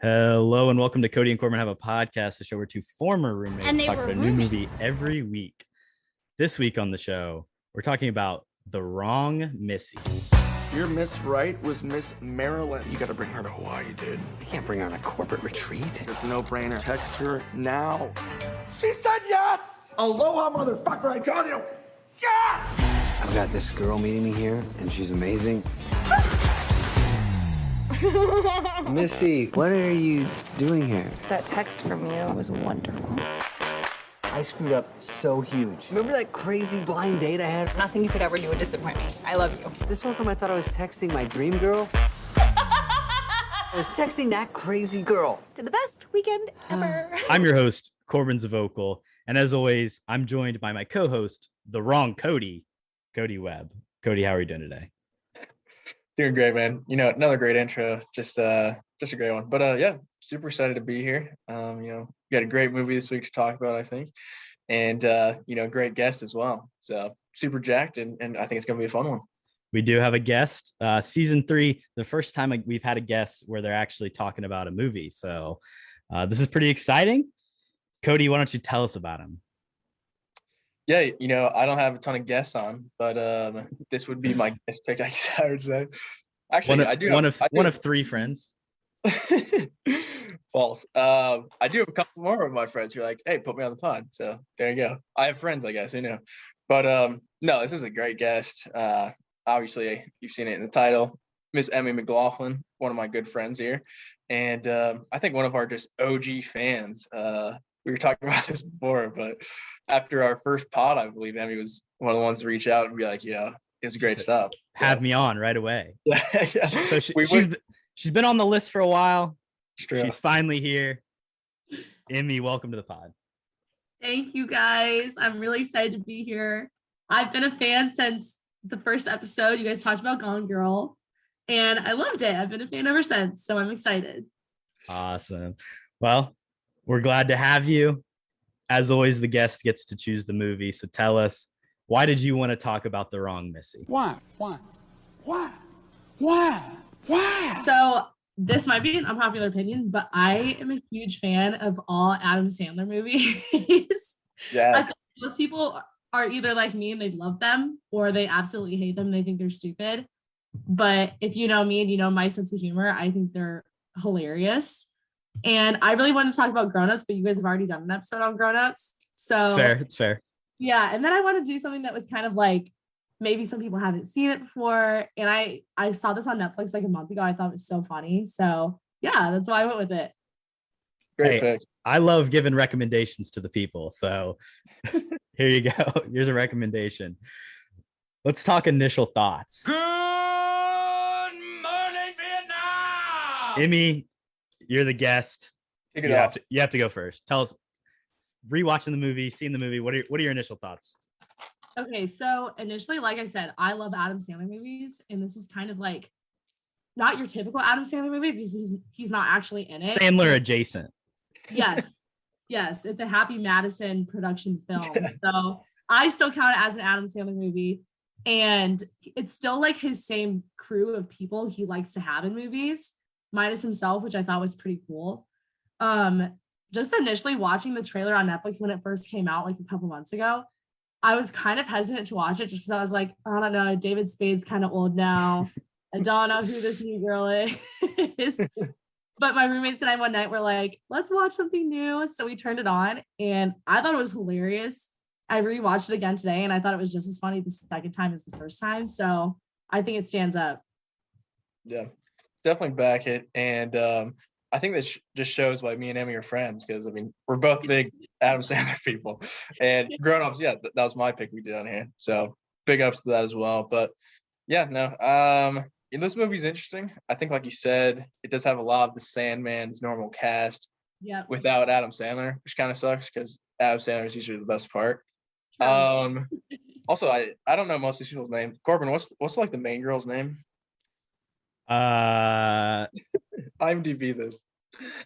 Hello and welcome to Kody and Korbin Have a Podcast, the show where two former roommates And they talk were about a new roommates. movie every week. This week on the show, we're talking about The Wrong Missy. Your Miss Right was Miss Maryland. You gotta bring her to Hawaii, dude. You can't bring her on a corporate retreat. It's a no-brainer. Text her now. She said yes! Aloha, motherfucker, I told you! Yes! I've got this girl meeting me here, and she's amazing. Missy, what are you doing here? That text from you was wonderful. I screwed up so huge. Remember that crazy blind date I had? Nothing you could ever do would disappoint me. I love you. This one time I thought I was texting my dream girl. I was texting that crazy girl. To the best weekend ever. I'm your host, Corbin's Vocal, and as always, I'm joined by my co-host, The Wrong Cody, Cody Webb. Cody, how are you doing today? Doing great, man. Another great intro. Just a great one. But yeah, super excited to be here. We got a great movie this week to talk about, I think, and great guest as well. So super jacked, and I think it's gonna be a fun one. We do have a guest. Season 3, the first time we've had a guest where they're actually talking about a movie. So this is pretty exciting. Cody, why don't you tell us about him? Yeah, I don't have a ton of guests on, but this would be my guest pick, I guess I would say. Actually, I do one of three friends. False. I do have a couple more of my friends who are like, hey, put me on the pod. So there you go. I have friends, I guess, But no, this is a great guest. Obviously, you've seen it in the title. Miss Emmy McLaughlin, one of my good friends here. And I think one of our just OG fans. We were talking about this before, but after our first pod, I believe Emmy was one of the ones to reach out and be like, it's great stuff. So, have me on right away. Yeah. So she's been on the list for a while. She's finally here. Emmy, welcome to the pod. Thank you, guys. I'm really excited to be here. I've been a fan since the first episode. You guys talked about Gone Girl, and I loved it. I've been a fan ever since, so I'm excited. Awesome. Well, we're glad to have you. As always, the guest gets to choose the movie. So tell us, why did you want to talk about The Wrong Missy? Why? So this might be an unpopular opinion, but I am a huge fan of all Adam Sandler movies. Yes. I think most people are either like me and they love them, or they absolutely hate them. They think they're stupid. But if you know me and you know my sense of humor, I think they're hilarious. And I really wanted to talk about Grown-Ups, but you guys have already done an episode on Grown-Ups. So It's fair. Yeah. And then I wanted to do something that was kind of like, maybe some people haven't seen it before. And I saw this on Netflix like a month ago. I thought it was so funny. So yeah, that's why I went with it. Great pick. I love giving recommendations to the people. So here you go. Here's a recommendation. Let's talk initial thoughts. Good morning, Vietnam! Emmy, you're the guest. Kick it off. You have to go first. Tell us, rewatching the movie, seeing the movie, what are your initial thoughts? Okay, so initially, like I said, I love Adam Sandler movies, and this is kind of like not your typical Adam Sandler movie because he's not actually in it. Sandler adjacent. Yes, it's a Happy Madison production film, so I still count it as an Adam Sandler movie, and it's still like his same crew of people he likes to have in movies, minus himself, which I thought was pretty cool. Just initially watching the trailer on Netflix when it first came out like a couple months ago, I was kind of hesitant to watch it just because I was like, I don't know, David Spade's kind of old now. I don't know who this new girl is. But my roommates and I one night were like, let's watch something new. So we turned it on and I thought it was hilarious. I rewatched it again today and I thought it was just as funny the second time as the first time. So I think it stands up. Yeah, definitely back it. And I think that just shows why me and Emmy are friends, because I mean we're both big Adam Sandler people. And Grown-Ups, yeah, that was my pick we did on here. So big ups to that as well. But yeah, no, this movie's interesting. I think, like you said, it does have a lot of the Sandman's normal cast. Yeah. Without Adam Sandler, which kind of sucks because Adam Sandler is usually the best part. Also, I don't know most of these people's names. Korbin, what's like the main girl's name? IMDb this.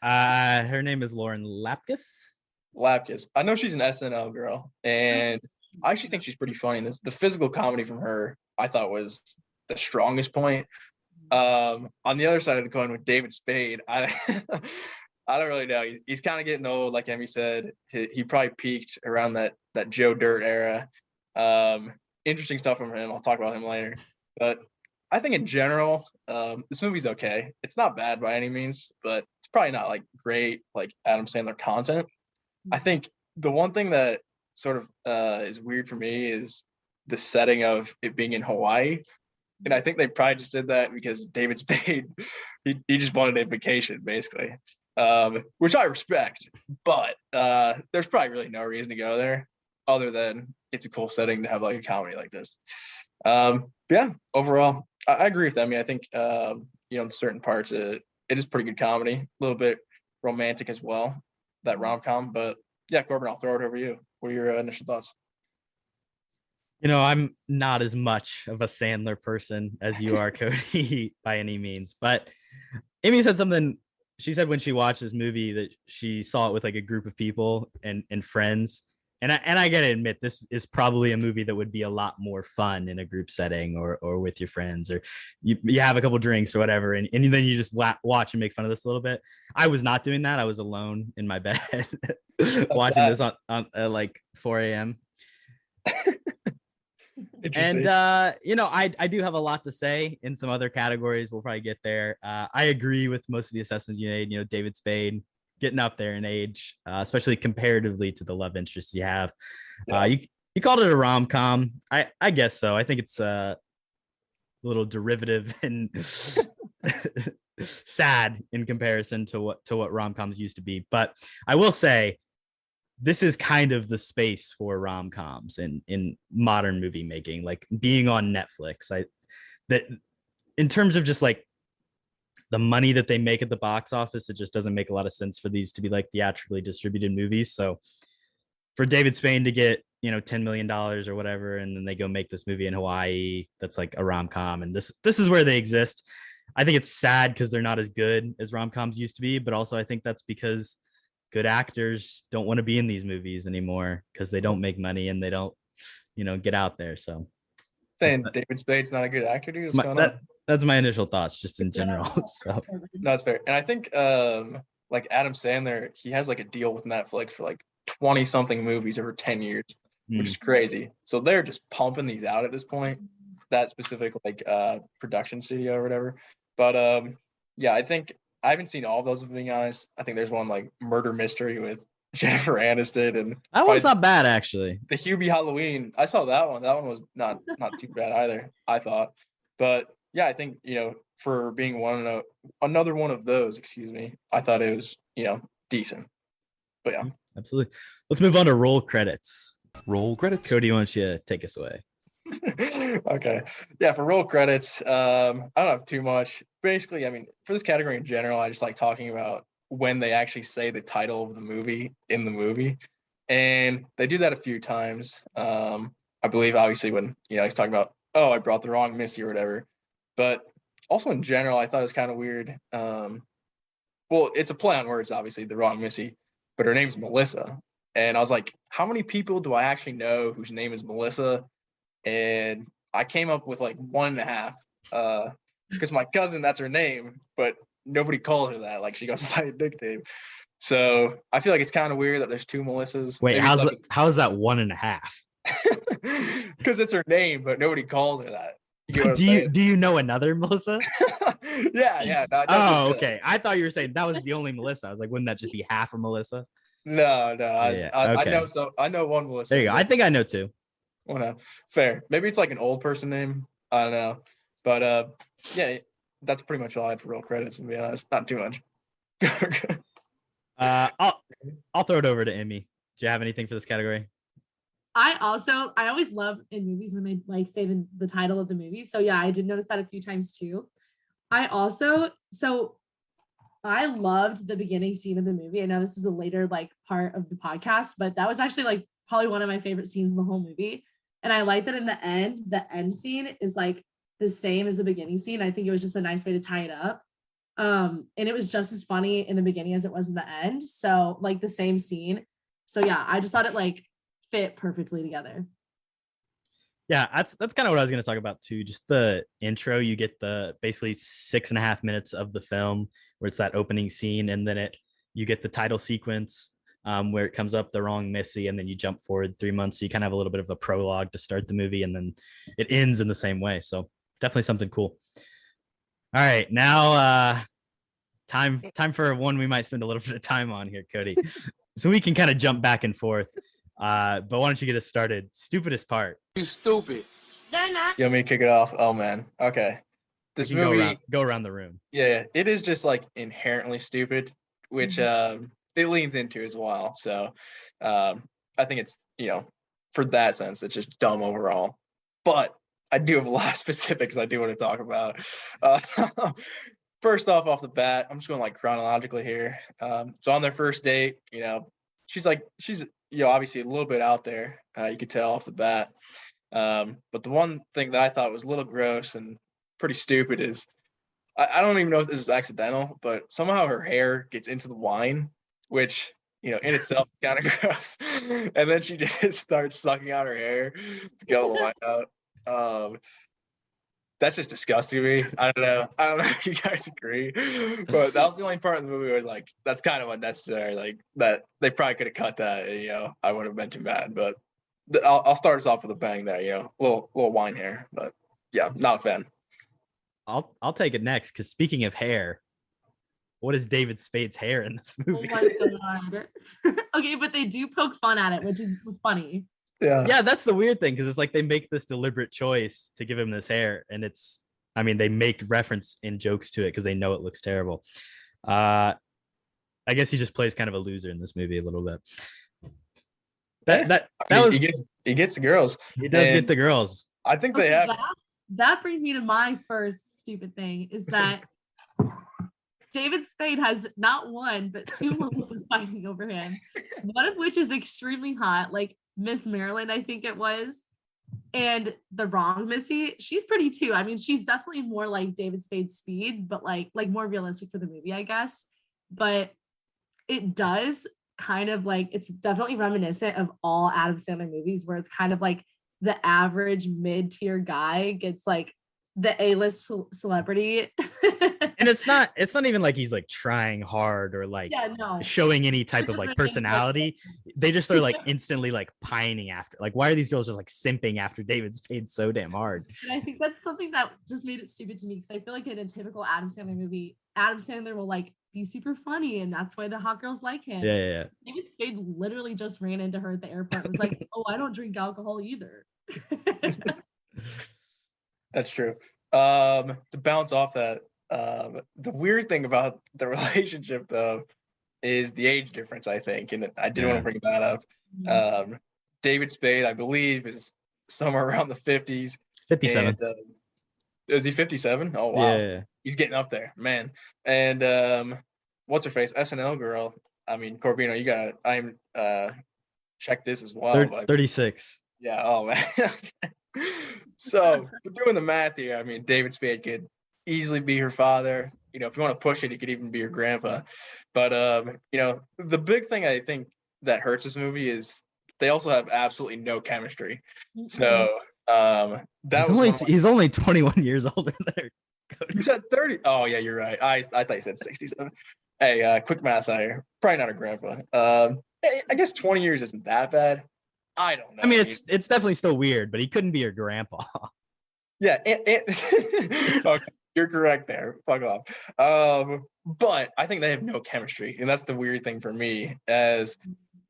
Her name is Lauren Lapkus. I know she's an SNL girl, and I actually think she's pretty funny. The physical comedy from her, I thought, was the strongest point. On the other side of the coin with David Spade, I I don't really know. He's kind of getting old, like Emmy said. He probably peaked around that Joe Dirt era. Interesting stuff from him. I'll talk about him later. But I think in general, this movie's okay. It's not bad by any means, but it's probably not like great like Adam Sandler content. I think the one thing that sort of is weird for me is the setting of it being in Hawaii. And I think they probably just did that because David Spade, he just wanted a vacation, basically, which I respect. But there's probably really no reason to go there other than it's a cool setting to have like a comedy like this. But yeah, overall, I agree with them. I mean, I think, in certain parts, it is pretty good comedy, a little bit romantic as well, that rom-com. But yeah, Korbin, I'll throw it over to you. What are your initial thoughts? I'm not as much of a Sandler person as you are, Cody, by any means. But Emmy said something. She said when she watched this movie that she saw it with like a group of people and friends. And I gotta admit, this is probably a movie that would be a lot more fun in a group setting or with your friends, or you have a couple drinks or whatever, and then you just watch and make fun of this a little bit. I was not doing that. I was alone in my bed watching this on like 4 a.m. And I do have a lot to say in some other categories. We'll probably get there. I agree with most of the assessments you made. David Spade getting up there in age, especially comparatively to the love interests you have. Yeah. You called it a rom-com. I guess so. I think it's a little derivative and sad in comparison to what rom-coms used to be. But I will say, this is kind of the space for rom-coms in modern movie making, like being on Netflix. That in terms of just like the money that they make at the box office, it just doesn't make a lot of sense for these to be like theatrically distributed movies. So for David Spade to get, $10 million or whatever, and then they go make this movie in Hawaii, that's like a rom-com. And this is where they exist. I think it's sad because they're not as good as rom-coms used to be, but also I think that's because good actors don't want to be in these movies anymore because they don't make money and they don't, get out there. So saying David Spade's not a good actor, dude. That's my initial thoughts just in general. So no, that's fair. And I think like Adam Sandler, he has like a deal with Netflix for like 20 something movies over 10 years, which is crazy. So they're just pumping these out at this point, that specific like production studio or whatever. But yeah, I think I haven't seen all of those, if I'm being honest. I think there's one like murder mystery with Jennifer Aniston, and that one's not bad actually. The Hubie Halloween, I saw that one. That one was not too bad either, I thought. But yeah, I think for being another one of those, I thought it was decent. But yeah, absolutely. Let's move on to roll credits. Roll credits. Cody, why don't you take us away? Okay. Yeah, for roll credits, I don't have too much. Basically, I mean, for this category in general, I just like talking about when they actually say the title of the movie in the movie. And they do that a few times. I believe, obviously, when, he's talking about, oh, I brought the wrong Missy or whatever. But also in general, I thought it was kind of weird. Well, it's a play on words, obviously, the wrong Missy, but her name's Melissa. And I was like, how many people do I actually know whose name is Melissa? And I came up with like 1.5, because my cousin, that's her name, but nobody calls her that. Like she goes by a nickname. So I feel like it's kind of weird that there's 2 Melissas. Wait, how is that 1.5? Because it's her name, but nobody calls her that. Do you know another Melissa? Yeah. No, okay. I thought you were saying that was the only Melissa. I was like, wouldn't that just be half a Melissa? No. Okay. I know one Melissa. There you go. I think I know 2. Well, no, fair. Maybe it's like an old person name. I don't know. But yeah, that's pretty much all I had for real credits, to be honest. Not too much. I'll throw it over to Emmy. Do you have anything for this category? I always love in movies when they like say the title of the movie. So yeah, I did notice that a few times too. I loved the beginning scene of the movie. I know this is a later like part of the podcast, but that was actually like probably one of my favorite scenes in the whole movie. And I like that in the end scene is like the same as the beginning scene. I think it was just a nice way to tie it up. And it was just as funny in the beginning as it was in the end. So like the same scene. So yeah, I just thought it like fit perfectly together. Yeah, that's kind of what I was going to talk about too. Just the intro, you get the basically 6.5 minutes of the film where it's that opening scene, and then you get the title sequence where it comes up, the Wrong Missy, and then you jump forward 3 months. So you kind of have a little bit of a prologue to start the movie, and then it ends in the same way. So definitely something cool. All right, now time for one we might spend a little bit of time on here, Kody. So we can kind of jump back and forth. But why don't you get us started? Stupidest part. You stupid. You want me to kick it off? Oh man. Okay. This movie go around the room. Yeah, it is just like inherently stupid, which it leans into as well. So I think it's, for that sense, it's just dumb overall. But I do have a lot of specifics I do want to talk about. First off the bat, I'm just going like chronologically here. So on their first date, she's obviously a little bit out there. You could tell off the bat. But the one thing that I thought was a little gross and pretty stupid is, I don't even know if this is accidental, but somehow her hair gets into the wine, which, in itself is kind of gross. And then she just starts sucking out her hair to get all the wine out. That's just disgusting to me. I don't know if you guys agree, but that was the only part of the movie where I was like, that's kind of unnecessary. Like that, they probably could have cut that. And, I wouldn't have been too mad. But I'll start us off with a bang there. Little wine hair. But yeah, not a fan. I'll take it next, because speaking of hair, what is David Spade's hair in this movie? Oh my God. Okay, but they do poke fun at it, which was funny. Yeah, that's the weird thing, because it's like they make this deliberate choice to give him this hair, and they make reference in jokes to it because they know it looks terrible. I guess he just plays kind of a loser in this movie a little bit. He gets the girls. He does get the girls. I think they have. That brings me to my first stupid thing, is that David Spade has not one but two Melissa's fighting over him. One of which is extremely hot, like Miss Maryland, I think it was. And the Wrong Missy, she's pretty too. I mean, she's definitely more like David Spade's Speed, but like more realistic for the movie, I guess. But it does kind of like, it's definitely reminiscent of all Adam Sandler movies, where it's kind of like the average mid-tier guy gets like the A-list celebrity. And it's not even like he's like trying hard or like showing any type of like personality. They just are like instantly like pining after. Like, why are these girls just like simping after David Spade so damn hard? And I think that's something that just made it stupid to me, because I feel like in a typical Adam Sandler movie, Adam Sandler will like be super funny, and that's why the hot girls like him. Yeah. David Spade literally just ran into her at the airport and was like, "Oh, I don't drink alcohol either." That's true. To bounce off that, the weird thing about the relationship though is the age difference, I think, and I did want to bring that up. David Spade, I believe, is somewhere around the 50s. 57. And, is he 57? Oh wow. Yeah. He's getting up there, man. And what's her face? SNL girl. I mean, Corbino, you got it. I'm check this as well. 36. Yeah. Oh man. So we're doing the math here. I mean, David Spade could easily be her father. If you want to push it, he could even be her grandpa. But the big thing I think that hurts this movie is they also have absolutely no chemistry. So he's only 21 years older than her. You said 30. Oh yeah, you're right. I thought you said 67. Hey, quick math out here. Probably not her grandpa. I guess 20 years isn't that bad. I don't know. I mean, it's definitely still weird, but he couldn't be her grandpa. Yeah, okay, you're correct there. Fuck off. But I think they have no chemistry, and that's the weird thing for me. As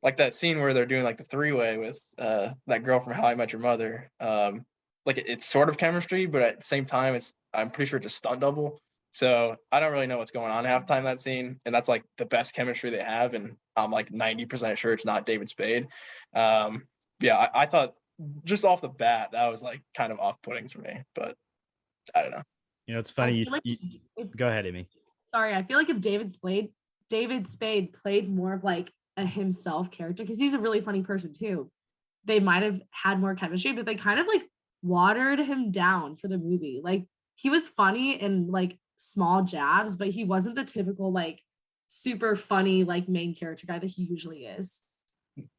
like that scene where they're doing like the three-way with that girl from How I Met Your Mother. Like it's sort of chemistry, but at the same time, I'm pretty sure it's a stunt double. So I don't really know what's going on half the time that scene, and that's like the best chemistry they have, and I'm like 90% sure it's not David Spade. Yeah, I thought just off the bat that was like kind of off-putting for me, but I don't know. It's funny. Go ahead, Amy. Sorry, I feel like if David Spade played more of like a himself character, because he's a really funny person too, they might have had more chemistry, but they kind of like watered him down for the movie. Like he was funny in like small jabs, but he wasn't the typical like super funny like main character guy that he usually is.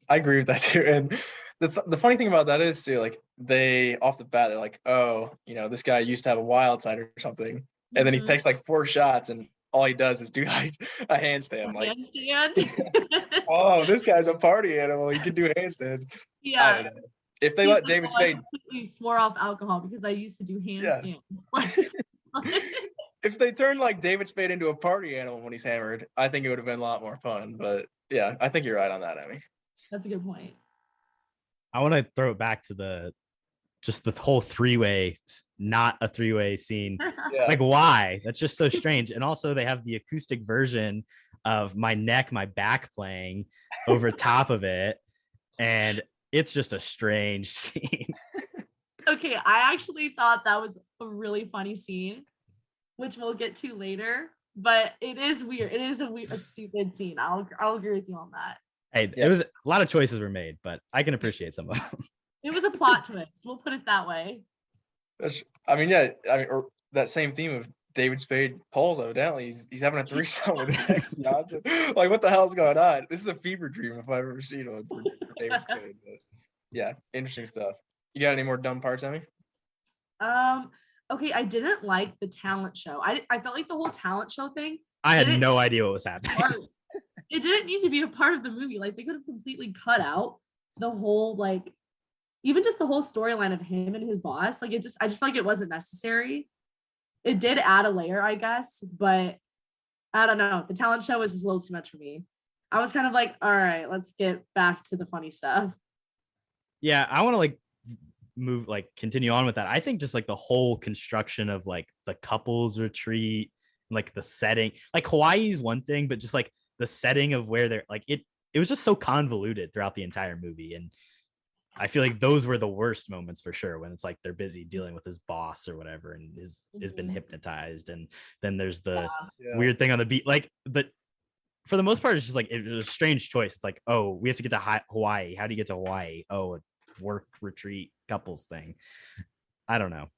I agree with that too. And the funny thing about that is too, like they off the bat, they're like, oh, this guy used to have a wild side or something. And then he takes like 4 shots and all he does is do like a handstand. Like, oh, this guy's a party animal. He can do handstands. Yeah. I don't know. If they let David Spade completely swore off alcohol because I used to do handstands. Yeah. If they turned like David Spade into a party animal when he's hammered, I think it would have been a lot more fun. But yeah, I think you're right on that, Emmy. That's a good point. I want to throw it back to the whole 3-way, not a 3-way scene. Yeah. Like, why? That's just so strange. And also they have the acoustic version of My Neck, My Back playing over top of it. And it's just a strange scene. Okay, I actually thought that was a really funny scene, which we'll get to later. But it is weird. It is a stupid scene. I'll agree with you on that. Hey, It was a lot of choices were made, but I can appreciate some of them. It was a plot twist. We'll put it that way. Or that same theme of David Spade polls, evidently he's having a threesome with his ex Johnson. Like, what the hell's going on? This is a fever dream if I've ever seen one for David Spade. But yeah, interesting stuff. You got any more dumb parts, Emmy? Okay, I didn't like the talent show. I felt like the whole talent show thing. I had no idea what was happening. It didn't need to be a part of the movie. Like, they could have completely cut out the whole, like, even just the whole storyline of him and his boss. Like, I just feel like it wasn't necessary. It did add a layer, I guess, but I don't know. The talent show was just a little too much for me. I was kind of like, all right, let's get back to the funny stuff. Yeah, I want to continue on with that. I think just like the whole construction of like the couples retreat, like the setting, like Hawaii is one thing, but just like the setting of where they're like, it was just so convoluted throughout the entire movie. And I feel like those were the worst moments for sure, when it's like they're busy dealing with his boss or whatever and has been hypnotized. And then there's the weird thing on the beat. Like, but for the most part, it's just like, it was a strange choice. It's like, oh, we have to get to Hawaii. How do you get to Hawaii? Oh, a work retreat couples thing. I don't know.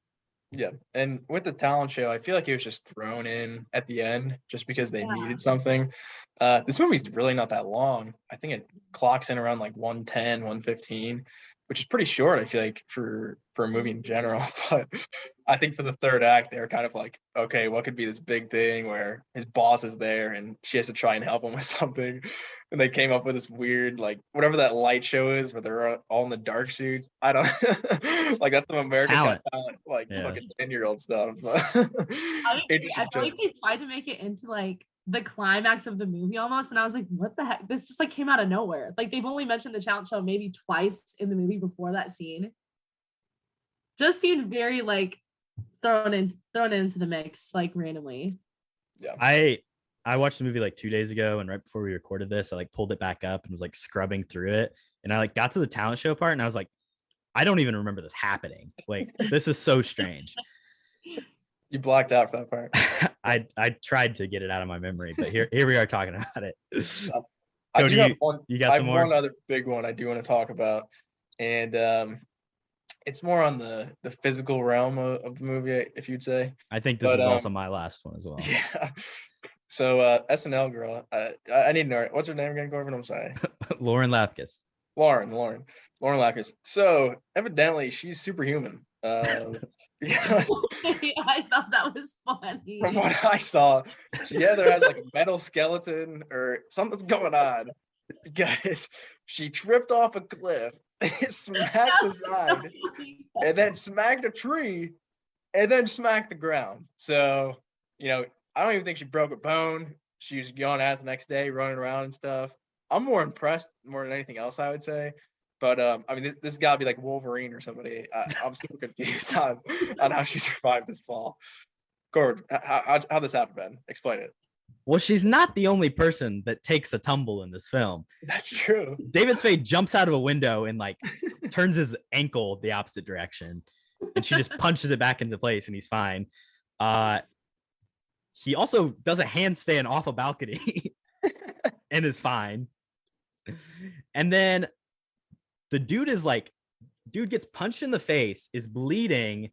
Yeah. And with the talent show, I feel like it was just thrown in at the end just because they needed something. This movie's really not that long. I think it clocks in around like 110, 115, which is pretty short, I feel like, for a movie in general. But I think for the third act, they're kind of like, okay, what could be this big thing where his boss is there and she has to try and help him with something. And they came up with this weird, like, whatever that light show is where they're all in the dark suits. I don't like, that's some American Got Talent, like fucking 10-year-old stuff. I feel like they tried to make it into like the climax of the movie almost, and I was like, what the heck? This just like came out of nowhere. Like, they've only mentioned the talent show maybe twice in the movie before that scene. Just seemed very like thrown into the mix like randomly. Yeah. I watched the movie like 2 days ago, and right before we recorded this, I like pulled it back up and was like scrubbing through it, and I like got to the talent show part, and I was like, I don't even remember this happening. Like, this is so strange. You blocked out for that part. I tried to get it out of my memory, but here we are talking about it. I do have one. You got some more? One other big one I do want to talk about, and it's more on the physical realm of the movie, if you'd say. I think this is also my last one as well. Yeah. So SNL girl, I need to know, what's her name again, Korbin? I'm sorry. Lauren Lapkus. Lauren Lapkus. So evidently she's superhuman. Yeah. I thought that was funny. From what I saw, she either has like a metal skeleton or something's going on. Guys, she tripped off a cliff, smacked the side, and then smacked a tree, and then smacked the ground. So, I don't even think she broke a bone. She was going out the next day, running around and stuff. I'm more impressed more than anything else, I would say. But I mean, this got to be like Wolverine or somebody. I'm super confused on how she survived this fall. Gord, how this happened, Ben? Explain it. Well, she's not the only person that takes a tumble in this film. That's true. David Spade jumps out of a window and like turns his ankle the opposite direction, and she just punches it back into place, and he's fine. He also does a handstand off a balcony and is fine. And then the dude gets punched in the face, is bleeding,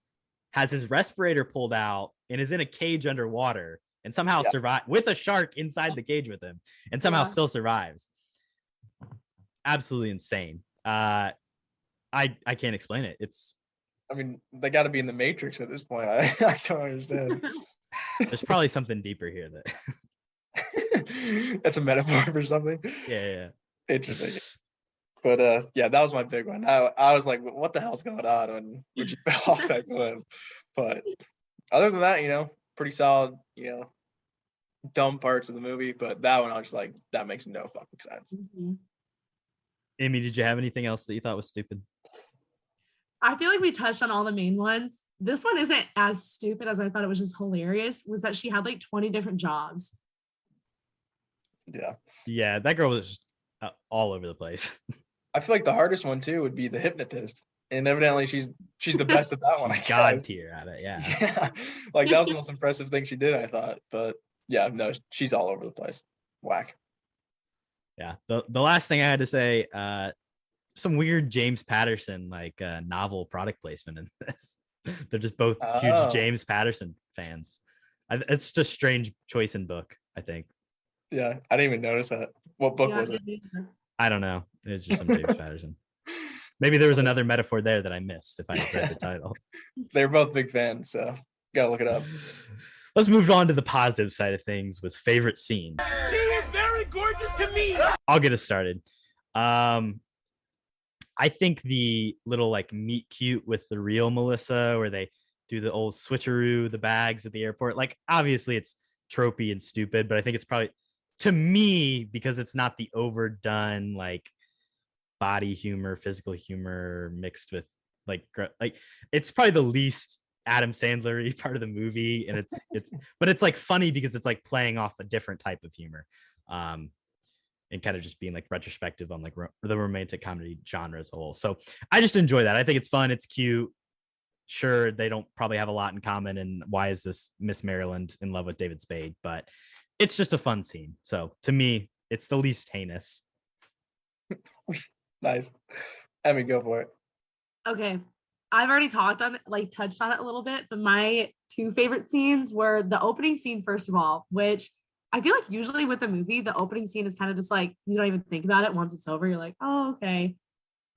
has his respirator pulled out, and is in a cage underwater, and somehow survive with a shark inside the cage with him, and somehow still survives. absolutely insane. I can't explain it. I mean, they got to be in the Matrix at this point. I don't understand. There's probably something deeper here that That's a metaphor for something. yeah. Interesting. But yeah, that was my big one. I was like, what the hell's going on when you fell off that cliff? But other than that, pretty solid, dumb parts of the movie. But that one, I was just like, that makes no fucking sense. Mm-hmm. Amy, did you have anything else that you thought was stupid? I feel like we touched on all the main ones. This one isn't as stupid as I thought. It was just hilarious. Was that she had like 20 different jobs. Yeah, that girl was just all over the place. I feel like the hardest one too would be the hypnotist, and evidently she's the best at that one. I God guess. tier at it, yeah. Yeah, like that was the most impressive thing she did, I thought. But yeah, no, she's all over the place. Whack. Yeah. The last thing I had to say, some weird James Patterson novel product placement in this. They're just both huge James Patterson fans. It's just a strange choice in book, I think. Yeah, I didn't even notice that. What book was it? I don't know. It's just some James Patterson. Maybe there was another metaphor there that I missed if I had read the title. They're both big fans, so gotta look it up. Let's move on to the positive side of things with favorite scene. She is very gorgeous to me. I'll get us started. I think the little meet cute with the real Melissa, where they do the old switcheroo, the bags at the airport. Obviously it's tropey and stupid, but I think it's probably, to me, because it's not the overdone body humor, physical humor mixed with it's probably the least Adam Sandler-y part of the movie, and but it's funny because it's playing off a different type of humor, and kind of just being retrospective on the romantic comedy genre as a whole. So I just enjoy that. I think it's fun. It's cute. Sure, they don't probably have a lot in common, and why is this Miss Maryland in love with David Spade? But it's just a fun scene. So to me, it's the least heinous. Nice. Emmy, go for it. Okay. I've already touched on it a little bit, but my two favorite scenes were the opening scene, first of all, which I feel like usually with a movie, the opening scene is kind of just you don't even think about it once it's over. You're like, oh, okay.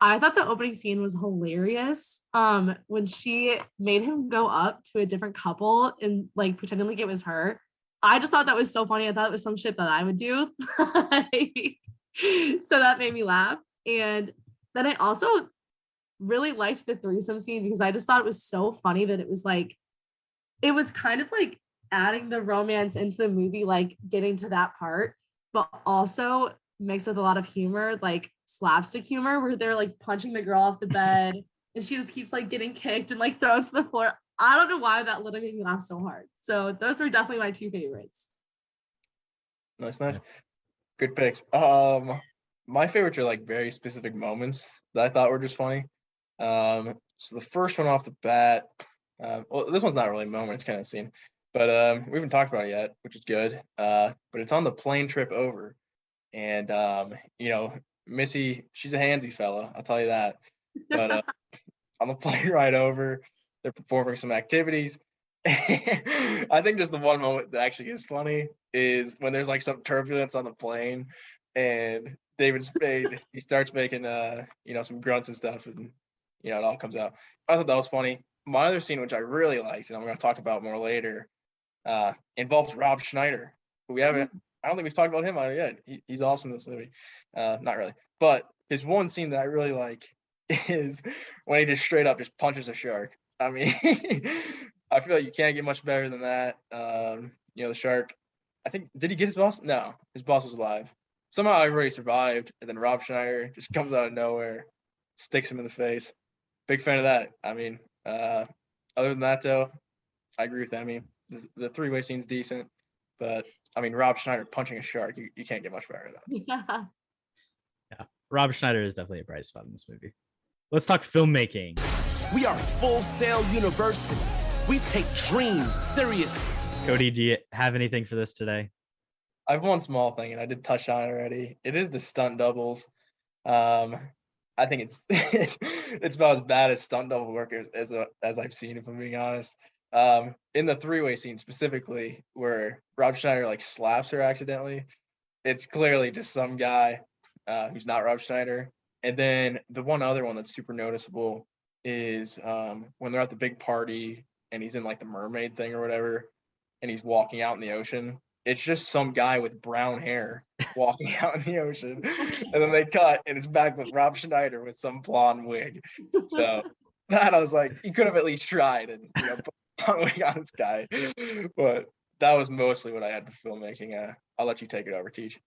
I thought the opening scene was hilarious. When she made him go up to a different couple and pretending like it was her. I just thought that was so funny. I thought it was some shit that I would do. So that made me laugh. And then I also really liked the threesome scene because I just thought it was so funny that it was kind of adding the romance into the movie, getting to that part, but also mixed with a lot of humor, slapstick humor, where they're punching the girl off the bed and she just keeps getting kicked and thrown to the floor. I don't know why that literally made me laugh so hard. So those were definitely my two favorites. Nice. Good picks. My favorites are very specific moments that I thought were just funny. So the first one off the bat, well, this one's not really a moment, it's kind of scene, but we haven't talked about it yet, which is good. But it's on the plane trip over, and Missy, she's a handsy fella, I'll tell you that. But on the plane ride over, they're performing some activities. I think just the one moment that actually is funny is when there's some turbulence on the plane, and David Spade, he starts making some grunts and stuff, and it all comes out. I thought that was funny. My other scene, which I really liked, and I'm going to talk about more later, involves Rob Schneider, who I don't think we've talked about him yet. He's awesome in this movie. Not really, but his one scene that I really like is when he just straight up just punches a shark. I mean, I feel like you can't get much better than that. The shark, I think, did he get his boss? No, his boss was alive. Somehow everybody survived, and then Rob Schneider just comes out of nowhere, sticks him in the face. Big fan of that. I mean, other than that, though, I agree with Emmy. The three-way scene's decent, but I mean, Rob Schneider punching a shark, you can't get much better than that. Yeah, Rob Schneider is definitely a bright spot in this movie. Let's talk filmmaking. We are Full Sail University. We take dreams seriously. Kody, do you have anything for this today? I have one small thing, and I did touch on it already. It is the stunt doubles. I think it's about as bad as stunt double work as I've seen, if I'm being honest. In the three-way scene specifically, where Rob Schneider slaps her accidentally, it's clearly just some guy who's not Rob Schneider. And then the one other one that's super noticeable is when they're at the big party and he's in like the mermaid thing or whatever, and he's walking out in the ocean. It's just some guy with brown hair walking out in the ocean. And then they cut and it's back with Rob Schneider with some blonde wig. So that I was like, you could have at least tried and put a blonde wig on this guy. But that was mostly what I had for filmmaking. I'll let you take it over, Teach.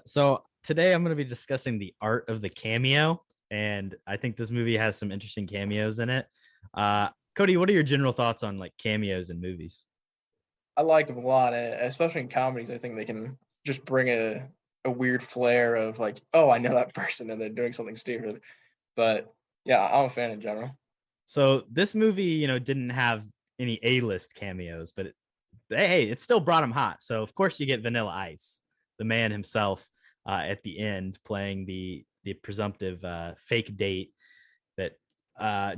So today I'm going to be discussing the art of the cameo, and I think this movie has some interesting cameos in it. Kody, what are your general thoughts on like cameos in movies? I like them a lot, especially in comedies. I think they can just bring a weird flair of like, oh, I know that person, and they're doing something stupid. But yeah, I'm a fan in general. So this movie, didn't have any A-list cameos, but it still brought him hot. So of course you get Vanilla Ice, the man himself, at the end, playing the presumptive fake date that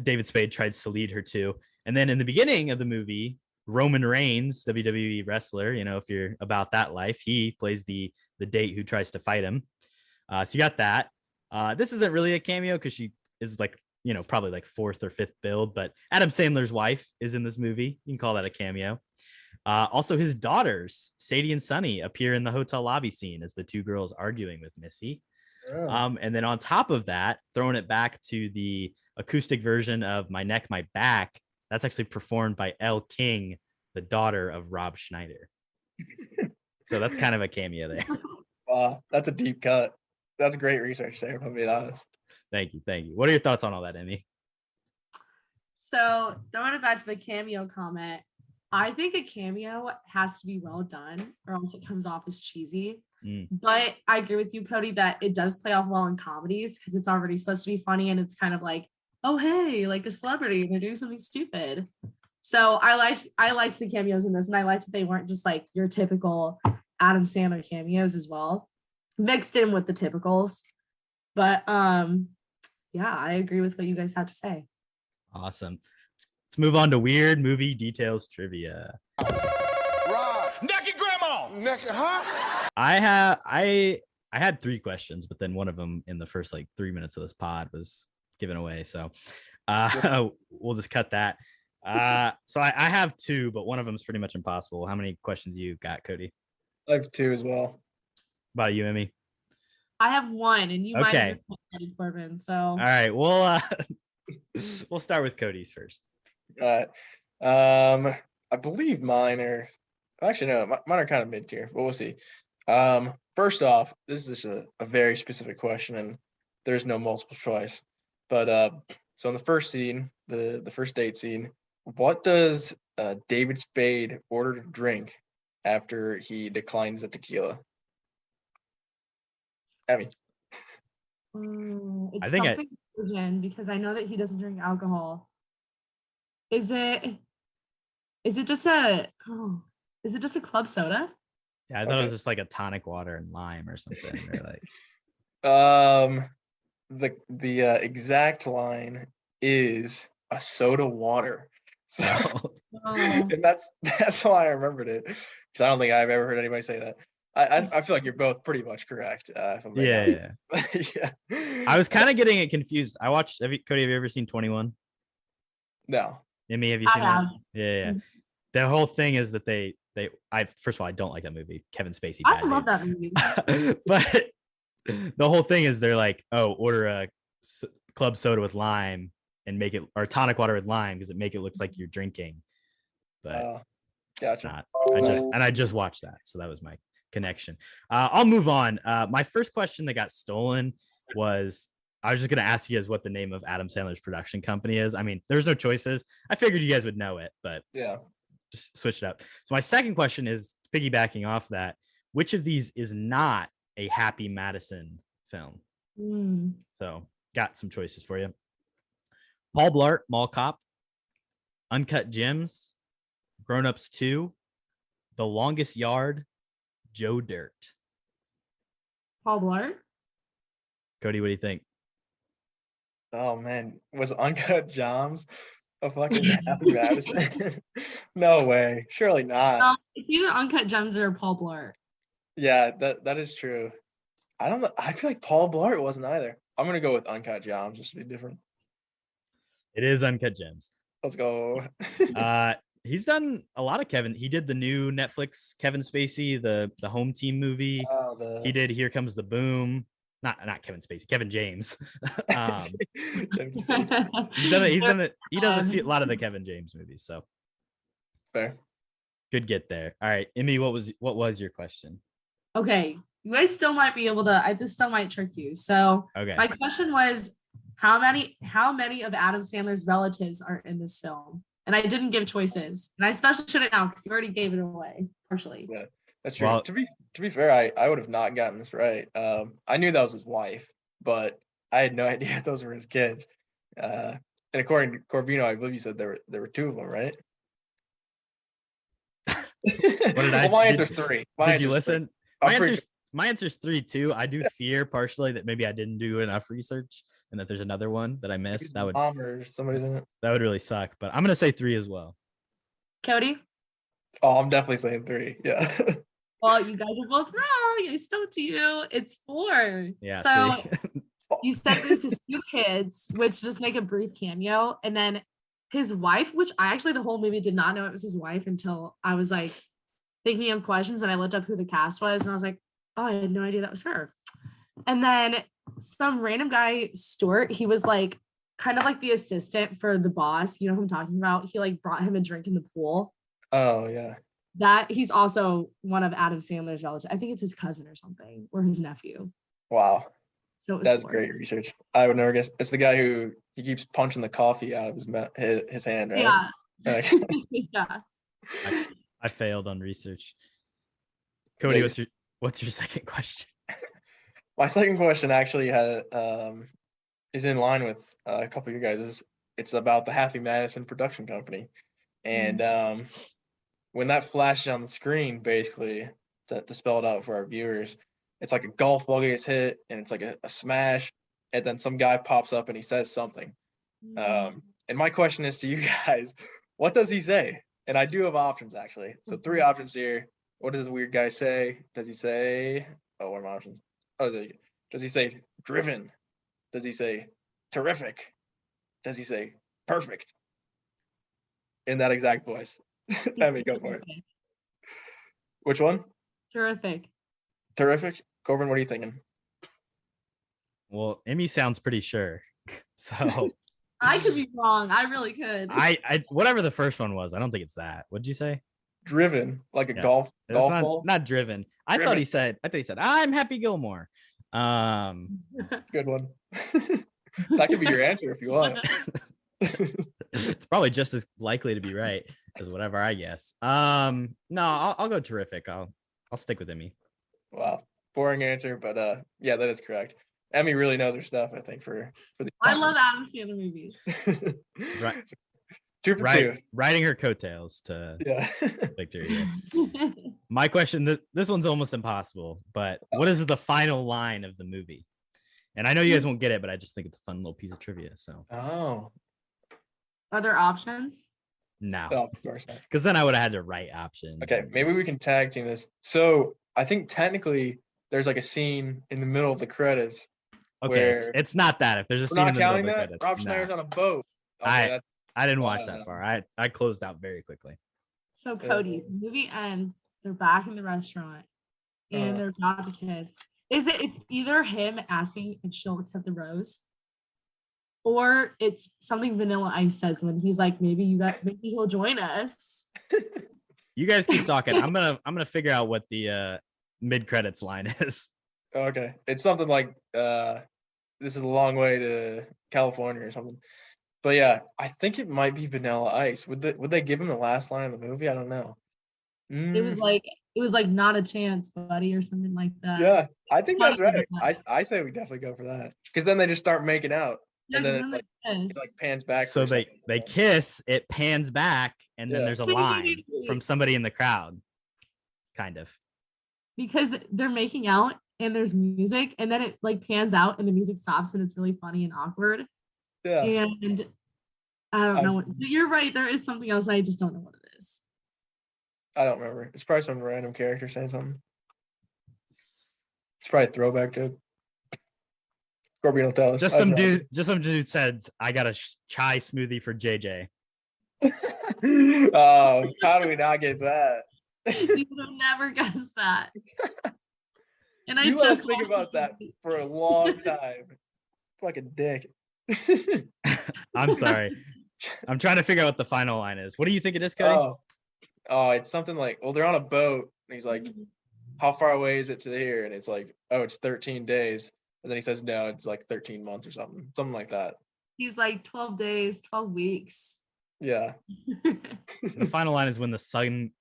David Spade tries to lead her to. And then in the beginning of the movie, Roman Reigns, WWE wrestler, if you're about that life, he plays the date who tries to fight him. So you got that. This isn't really a cameo because she is like, probably like fourth or fifth build, but Adam Sandler's wife is in this movie. You can call that a cameo. Also, his daughters, Sadie and Sunny, appear in the hotel lobby scene as the two girls arguing with Missy. Oh. And then on top of that, throwing it back to the acoustic version of My Neck, My Back, that's actually performed by Elle King, the daughter of Rob Schneider. So that's kind of a cameo there. Wow, that's a deep cut. That's great research there, if I'm being honest. Thank you. What are your thoughts on all that, Emmy? So throwing it back to the cameo comment, I think a cameo has to be well done or else it comes off as cheesy. But I agree with you, Kody, that it does play off well in comedies because it's already supposed to be funny and it's kind of like, oh, hey, like a celebrity, they're doing something stupid. So I liked the cameos in this, and I liked that they weren't just like your typical Adam Sandler cameos as well, mixed in with the typicals. But yeah, I agree with what you guys have to say. Awesome. Let's move on to weird movie details trivia. Naked grandma. Naked, huh? I had 3 questions, but then one of them in the first like 3 minutes of this pod was given away. So we'll just cut that. So I have 2, but one of them is pretty much impossible. How many questions you got, Kody? I have 2 as well. About you, Emmy? I have 1, and you okay. Might have Korbin. So all right, we'll start with Kody's first. All right. I believe mine are actually no, mine are kind of mid tier, but we'll see. First off, this is just a very specific question, and there's no multiple choice. But so in the first scene, the first date scene, what does David Spade order to drink after he declines the tequila? Emmy. It's I think something virgin because I know that he doesn't drink alcohol. Is it just a club soda? Yeah, I thought it was just like a tonic water and lime or something. Or like the exact line is a soda water. So and that's why I remembered it, because I don't think I've ever heard anybody say that. I feel like you're both pretty much correct. Yeah. I was kind of getting it confused. I watched. Cody, have you ever seen 21? No. Emmy, have you seen that? Yeah. The whole thing is that I first of all, I don't like that movie. Kevin Spacey. I love that movie. But the whole thing is they're like, oh, order a club soda with lime and make it, or tonic water with lime, because it make it looks like you're drinking. But it's not. I just watched that, so that was my connection. I'll move on. My first question that got stolen was, I was just going to ask you guys what the name of Adam Sandler's production company is. I mean, there's no choices. I figured you guys would know it, but yeah, just switch it up. So my second question is piggybacking off that. Which of these is not a Happy Madison film? So got some choices for you. Paul Blart, Mall Cop, Uncut Gems, Grown Ups 2, The Longest Yard, Joe Dirt. Paul Blart? Kody, what do you think? Oh man, was Uncut Gems a fucking Happy Madison? No way, surely not. It's either Uncut Gems or Paul Blart. Yeah, that is true. I don't know. I feel like Paul Blart wasn't either. I'm gonna go with Uncut Gems just to be different. It is Uncut Gems. Let's go. He's done a lot of Kevin. He did the new Netflix Kevin Spacey, the Home Team movie. He did Here Comes the Boom. Not Kevin Spacey, Kevin James. He does a lot of the Kevin James movies. So fair. Good get there. All right, Emmy, what was your question? Okay, you guys still might be able to. This still might trick you. So okay, my question was, how many of Adam Sandler's relatives are in this film? And I didn't give choices, and I especially shouldn't now because you already gave it away partially. Yeah, that's true. Well, to be fair, I would have not gotten this right. I knew that was his wife, but I had no idea those were his kids. And according to Corbino, I believe you said there were two of them, right? My answer's three. Did you listen? My answer's 3 too. I do fear partially that maybe I didn't do enough research and that there's another one that I missed. That would mom or somebody's in it. That would really suck. But I'm gonna say 3 as well. Cody? Oh, I'm definitely saying 3. Yeah. Well, you guys are both wrong. I stumped you. It's 4. Yeah. So you said this is 2 kids, which just make a brief cameo, and then his wife, which I actually the whole movie did not know it was his wife until I was like thinking of questions and I looked up who the cast was and I was like, oh, I had no idea that was her. And then some random guy, Stuart, he was like kind of like the assistant for the boss. You know who I'm talking about? He like brought him a drink in the pool. Oh yeah. That he's also one of Adam Sandler's relatives. I think it's his cousin or something, or his nephew. Wow. So that's great research. I would never guess. It's the guy who he keeps punching the coffee out of his hand, right? Yeah. Yeah. I failed on research. Cody, what's your second question? My second question actually is in line with a couple of you guys. It's about the Happy Madison production company, and when that flashes on the screen, basically to spell it out for our viewers, it's like a golf ball gets hit and it's like a smash, and then some guy pops up and he says something. And my question is to you guys, what does he say? And I do have options actually. So 3 options here. What does the weird guy say? Does he say, what are my options? Oh, there you go. Does he say driven? Does he say terrific? Does he say perfect? In that exact voice. Let me go for it. Which one? Terrific. Terrific. Korbin, what are you thinking? Well, Emmy sounds pretty sure. So I could be wrong. I really could. I whatever the first one was, I don't think it's that. What'd you say? Driven, like a golf ball. Not driven. I thought he said, I'm Happy Gilmore. Good one. That could be your answer if you want. It's probably just as likely to be right as whatever I guess. No, I'll go terrific. I'll stick with Emmy. Wow, boring answer, but yeah, that is correct. Emmy really knows her stuff, I think, for the. I love Adam Sandler movies. Right. 2 for 2. Riding her coattails to victory. My question, this one's almost impossible, but what is the final line of the movie? And I know you guys won't get it, but I just think it's a fun little piece of trivia. So. Oh. Are there options? No. Oh, of course not. Because then I would have had to write options. Okay, maybe we can tag team this. So I think technically there's like a scene in the middle of the credits. Okay, it's not that. If there's a scene in the middle of the credits. Rob Schneider's on a boat. Okay, I didn't watch that far. I closed out very quickly. So Cody, the movie ends. They're back in the restaurant, and they're about to kiss. It's either him asking if she'll accept the rose, or it's something Vanilla Ice says when he's like, maybe he'll join us. You guys keep talking. I'm gonna figure out what the mid credits line is. Okay, it's something like this is a long way to California or something. But yeah, I think it might be Vanilla Ice. Would they give him the last line of the movie? I don't know. It was like not a chance, buddy, or something like that. Yeah, I think that's right. I say we definitely go for that, because then they just start making out, and then it like pans back. So they kiss, it pans back, and then there's a line from somebody in the crowd, kind of. Because they're making out and there's music, and then it like pans out and the music stops, and it's really funny and awkward. Yeah. And I don't know. You're right. There is something else. I just don't know what it is. I don't remember. It's probably some random character saying something. It's probably a throwback to it. Corbin will tell us. Just some dude said, I got a chai smoothie for JJ. Oh, how do we not get that? You would have never guessed that. And I You let us just think about that for a long time. Fucking dick. I'm sorry. I'm trying to figure out what the final line is. What do you think it is, Cody? Oh, it's something like, well, they're on a boat, and he's like, how far away is it to here? And it's like, oh, it's 13 days. And then he says, no, it's like 13 months or something like that. He's like 12 days, 12 weeks. Yeah. The final line is when the sun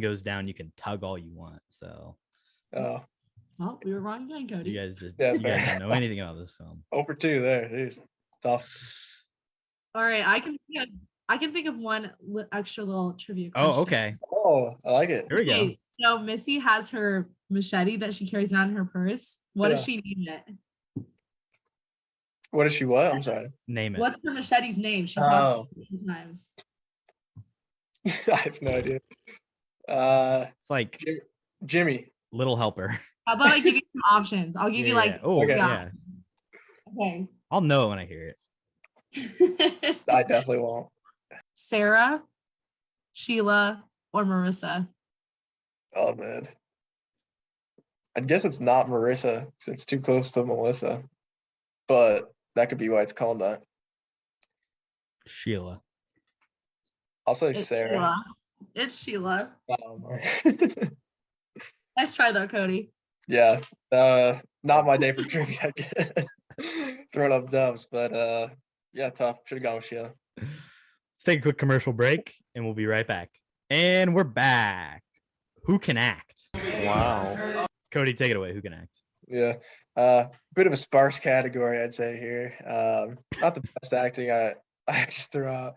goes down, you can tug all you want. So, oh, well, we were wrong again, Cody. you guys just Yeah, you guys fair. don't know anything about this film. 0 for 2 there. Jeez. Tough. All right, I can think of one extra little trivia question. Oh, okay. Oh, I like it. Here we go. Okay, so Missy has her machete that she carries around in her purse. What does Yeah. she name it? What is she? What? I'm sorry. Name it. What's her machete's name? She talks Oh. about it sometimes. I have no idea. It's like Jimmy. Little Helper. How about I give you some options? I'll give you like Oh, Okay. yeah. okay. I'll know it when I hear it. I definitely won't. Sarah, Sheila, or Marissa. Oh man. I guess it's not Marissa because it's too close to Melissa, but that could be why it's called that. Sheila. I'll say It's Sarah. Sheila. It's Sheila. No. Nice try though, Cody. Yeah. Not my day for trivia. Throwing up dubs, but yeah, tough. Should have gone with Sheila. Let's take a quick commercial break and we'll be right back. And we're back. Who can act? Wow. Cody, take it away. Who can act? Yeah. Bit of a sparse category, I'd say here. Not the best acting I just threw out.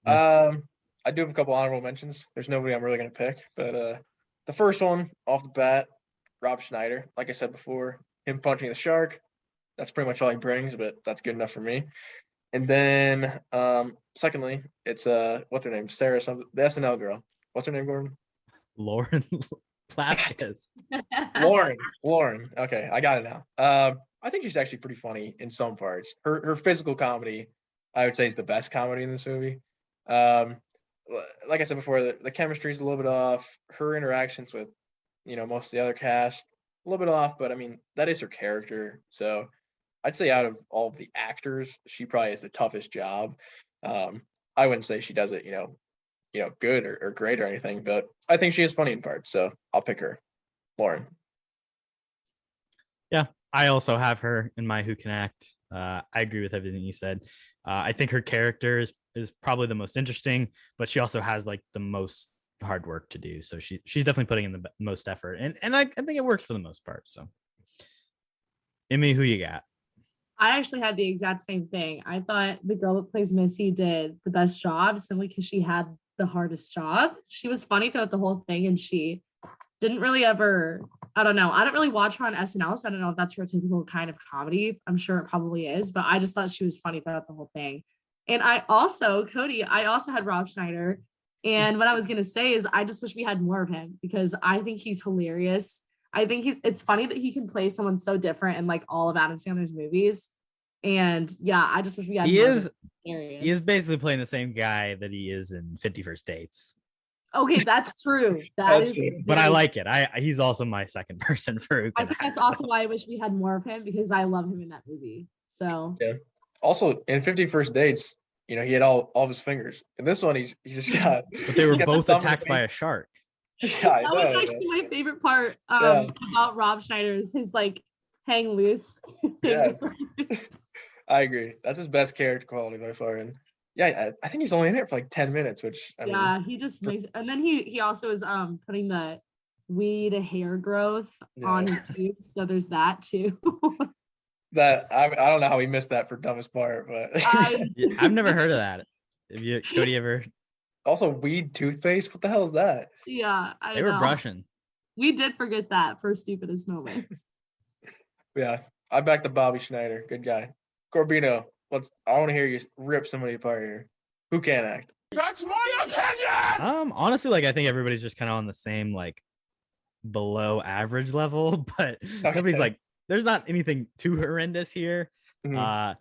I do have a couple honorable mentions. There's nobody I'm really gonna pick, but the first one off the bat, Rob Schneider. Like I said before, him punching the shark. That's pretty much all he brings, but that's good enough for me. And then secondly, it's what's her name? Sarah something, the SNL girl. What's her name, Gordon? Lauren Lapkus. Lauren. Okay, I got it now. I think she's actually pretty funny in some parts. Her physical comedy, I would say, is the best comedy in this movie. Like I said before, the chemistry is a little bit off. Her interactions with, most of the other cast, a little bit off, but I mean, that is her character. So I'd say out of all of the actors, she probably has the toughest job. I wouldn't say she does it, good or great or anything, but I think she is funny in parts. So I'll pick her, Lauren. Yeah, I also have her in my Who Can Act. I agree with everything you said. I think her character is probably the most interesting, but she also has like the most hard work to do. So she's definitely putting in the most effort, and I think it works for the most part. So, Emmy, who you got? I actually had the exact same thing. I thought the girl that plays Missy did the best job simply because she had the hardest job. She was funny throughout the whole thing, and she didn't really ever, I don't know. I don't really watch her on SNL, so I don't know if that's her typical kind of comedy. I'm sure it probably is, but I just thought she was funny throughout the whole thing. And Cody, I also had Rob Schneider. And what I was going to say is I just wish we had more of him because I think he's hilarious. I think it's funny that he can play someone so different in like all of Adam Sandler's movies. And yeah, I just wish we had more of him. He is basically playing the same guy that he is in 50 First Dates. Okay, that's true. That's Is true. But I like it. He's also my second person for Who I Can think Act, that's also why I wish we had more of him because I love him in that movie. So Yeah. Also, in 50 First Dates, he had all of his fingers. In this one, he just got. But they were he's got the both thumb attacked of by the a shark. finger. Yeah, I that was know, actually my favorite part Yeah. about Rob Schneider is his like hang loose. Yes. I agree. That's his best character quality by far. And yeah, I think he's only in there for like 10 minutes, which I mean, He just makes, and then he also is putting the weed hair growth on Yeah. his pubes, so there's that too. that I don't know how he missed that for dumbest part, but Yeah, I've never heard of that. Have you, Cody, ever? also weed toothpaste. What the hell is that? Yeah, I They know. were brushing. We did forget that for stupidest moments. Yeah, I back the Bobby Schneider. Good guy. Corbino, I want to hear you rip somebody apart here. Who can act? That's my opinion! Honestly, like I think everybody's just kind of on the same like below average level, but nobody's like, there's not anything too horrendous here. I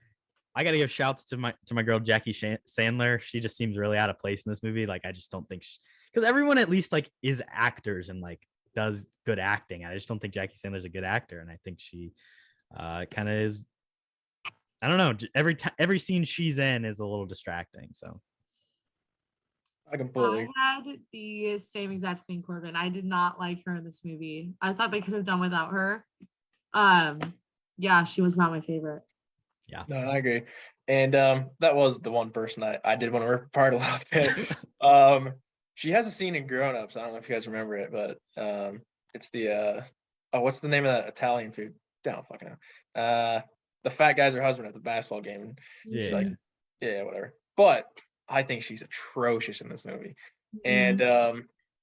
gotta give shouts to my girl Jackie Sandler. She just seems really out of place in this movie. Like, I just don't think because everyone at least like is actors and like does good acting. I just don't think Jackie Sandler's a good actor, and I think she kind of is. I don't know. Every scene she's in is a little distracting. So I completely. I had the same exact thing, Korbin. I did not like her in this movie. I thought they could have done without her. Yeah, she was not my favorite. Yeah. No, I agree. And that was the one person I did want to rip apart a little bit. She has a scene in Grown Ups. I don't know if you guys remember it, but it's the what's the name of that Italian food? I don't fucking know. The fat guy's her husband at the basketball game. And she's like, yeah, whatever. But I think she's atrocious in this movie. And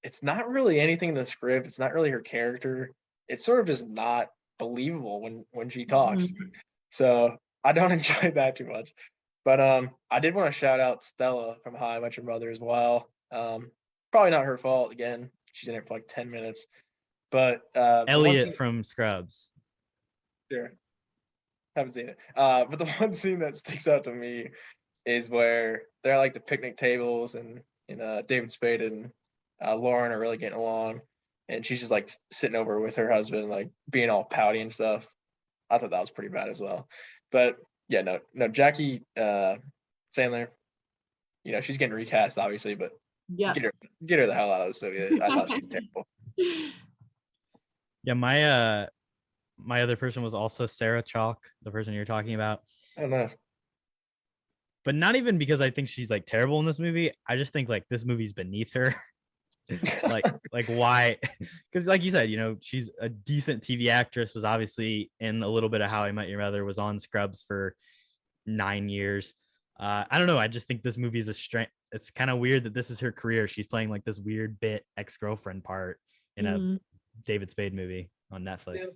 it's not really anything in the script. It's not really her character. It's sort of just not believable when she talks. So I don't enjoy that too much. But I did want to shout out Stella from How I Met Your Mother as well. Probably not her fault. Again, she's in it for like 10 minutes. But Elliot from Scrubs. Sure. Haven't seen it. But the one scene that sticks out to me is where they're at like the picnic tables and David Spade and Lauren are really getting along. And she's just like sitting over with her husband, like being all pouty and stuff. I thought that was pretty bad as well. But yeah, no, Jackie Sandler, she's getting recast, obviously, but get her the hell out of this movie. I thought she was terrible. Yeah, my other person was also Sarah Chalk, the person you're talking about. Oh, nice. But not even because I think she's like terrible in this movie. I just think like this movie's beneath her. like why? Because like you said, she's a decent TV actress, was obviously in a little bit of How I Met Your Mother, was on Scrubs for 9 years. I don't know. I just think this movie is a strength. It's kind of weird that this is her career. She's playing like this weird bit ex-girlfriend part in a David Spade movie on Netflix. Yeah.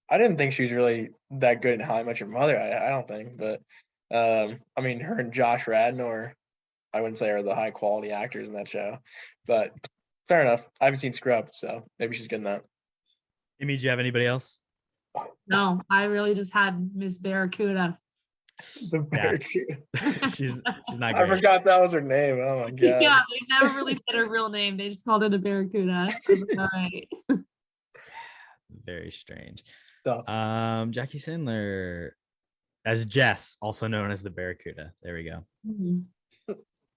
I didn't think she was really that good in How I Met Your Mother. I don't think, but I mean, her and Josh Radnor, I wouldn't say are the high quality actors in that show, but fair enough. I haven't seen Scrub, so maybe she's good in that. Amy, do you have anybody else? No, I really just had Miss Barracuda. The Barracuda. She's not great. I forgot that was her name. Oh my god. Yeah, they never really said her real name. They just called her the Barracuda. All right. Very strange. Stop. Jackie Sandler as Jess, also known as the Barracuda. There we go.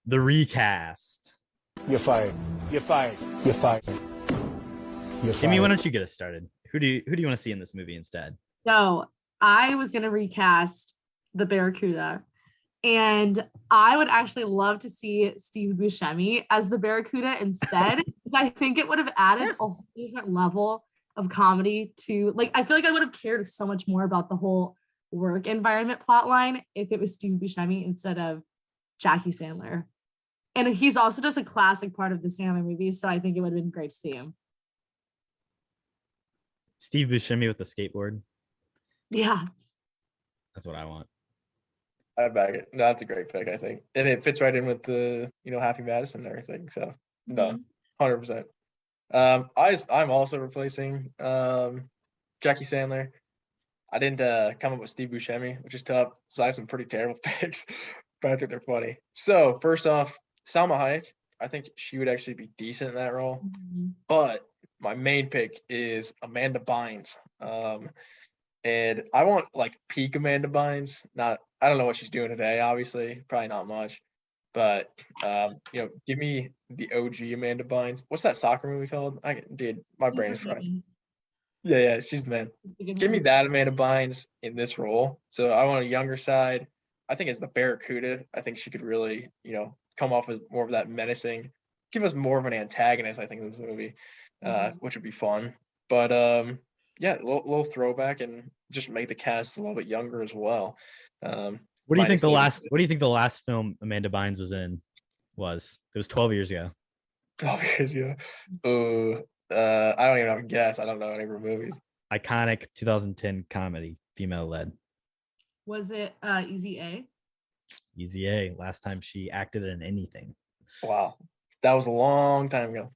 The Recast. You're fired. You're fired. You're fired. You're fired. Amy, why don't you get us started? Who do you want to see in this movie instead? So I was gonna recast the Barracuda, and I would actually love to see Steve Buscemi as the Barracuda instead, because I think it would have added a whole different level of comedy to, like, I feel like I would have cared so much more about the whole work environment plotline if it was Steve Buscemi instead of Jackie Sandler. And he's also just a classic part of the Sandler movies, so I think it would have been great to see him. Steve Buscemi with the skateboard. Yeah. That's what I want. I back it. No, that's a great pick, I think. And it fits right in with the, Happy Madison and everything. So, no, 100%. I'm also replacing Jackie Sandler. I didn't come up with Steve Buscemi, which is tough. So I have some pretty terrible picks, but I think they're funny. So first off, Salma Hayek. I think she would actually be decent in that role. But my main pick is Amanda Bynes. And I want like peak Amanda Bynes. I don't know what she's doing today, obviously. Probably not much. But give me the OG Amanda Bynes. What's that soccer movie called? Dude, my brain is fried. Yeah, she's the man. Give me that Amanda Bynes in this role. So I want a younger side. I think as the Barracuda, I think she could really, come off as more of that menacing, give us more of an antagonist, I think, in this movie, which would be fun. But yeah, a little throwback and just make the cast a little bit younger as well. What do you think the last film Amanda Bynes was in was? It was 12 years ago. 12 years ago. I don't even have a guess. I don't know any of her movies. Iconic 2010 comedy, female led. Was it Easy A? Easy A. Last time she acted in anything. Wow. That was a long time ago.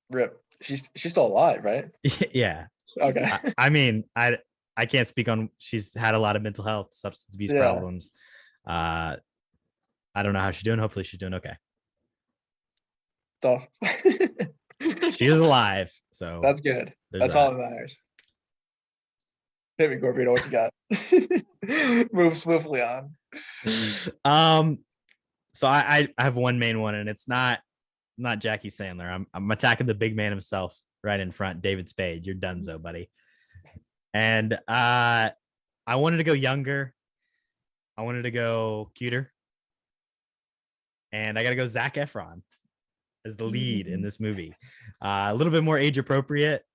Rip. She's still alive, right? Yeah. Okay. I mean, I can't speak on. She's had a lot of mental health, substance abuse problems. I don't know how she's doing. Hopefully, she's doing okay. Tough. She is alive, so that's good. That's all that matters. Hit me, Corbin. What you got? Move swiftly on. So I have one main one, and it's not Jackie Sandler. I'm attacking the big man himself right in front, David Spade. You're donezo, buddy. And I wanted to go younger. I wanted to go cuter. And I got to go Zac Efron as the lead in this movie. A little bit more age appropriate.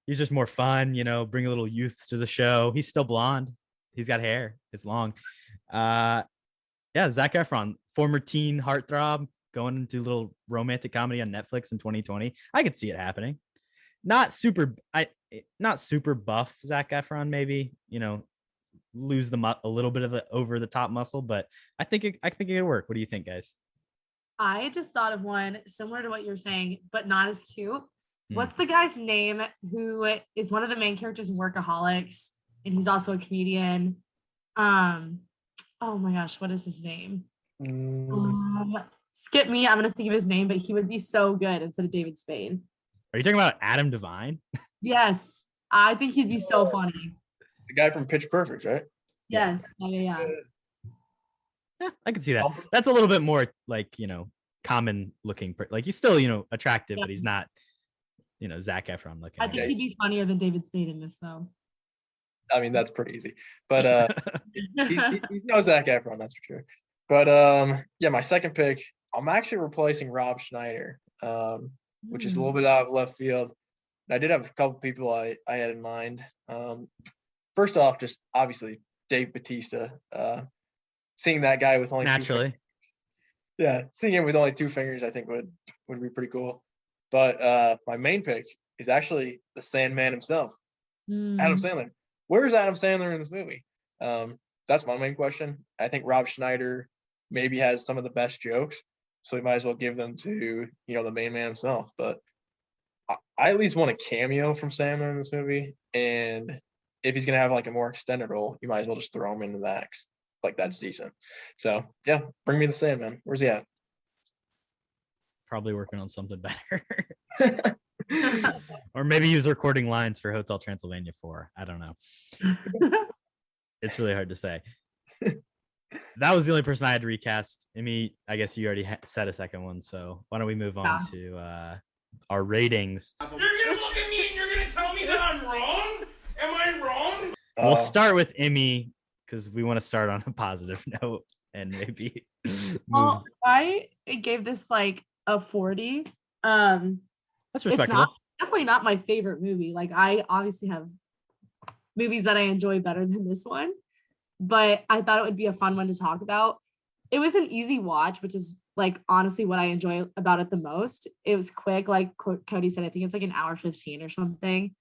He's just more fun, bring a little youth to the show. He's still blonde. He's got hair. It's long. Zac Efron, former teen heartthrob, going into a little romantic comedy on Netflix in 2020. I could see it happening. Not super buff Zac Efron, maybe, lose a little bit of the over the top muscle, but I think it could work. What do you think, guys? I just thought of one similar to what you're saying, but not as cute. What's the guy's name who is one of the main characters in Workaholics, and he's also a comedian? Oh my gosh, what is his name? Skip me. I'm gonna think of his name, but he would be so good instead of David Spade. Are you talking about Adam Devine? Yes, I think he'd be so funny. The guy from Pitch Perfect, right? Yes. Yeah. Yeah, I can see that. That's a little bit more like, common looking. Like he's still, attractive, but he's not, Zac Efron looking. I think he'd be funnier than David Spade in this, though. I mean, that's pretty easy. But he's no Zac Efron, that's for sure. But my second pick, I'm actually replacing Rob Schneider, which is a little bit out of left field. And I did have a couple people I had in mind. First off, just obviously Dave Bautista. Seeing that guy with only naturally, seeing him with only 2 fingers, I think would be pretty cool. But my main pick is actually the Sandman himself, Adam Sandler. Where's Adam Sandler in this movie? That's my main question. I think Rob Schneider maybe has some of the best jokes, so we might as well give them to the main man himself. But I at least want a cameo from Sandler in this movie, and if he's gonna have like a more extended role, you might as well just throw him into that. Like that's decent. So yeah, bring me the Sandman. Where's he at? Probably working on something better. Or maybe he was recording lines for Hotel Transylvania 4. I don't know. It's really hard to say. That was the only person I had to recast. Emmy, I guess you already said a second one, so why don't we move on to our ratings? You're gonna look at me and you're gonna tell me that I'm wrong? Am I wrong? We'll start with Emmy, because we want to start on a positive note and maybe well, I gave this like a 40. That's respectable. It's definitely not my favorite movie. Like I obviously have movies that I enjoy better than this one, but I thought it would be a fun one to talk about. It was an easy watch, which is like honestly what I enjoy about it the most. It was quick, like Cody said. I think it's like an hour 15 or something.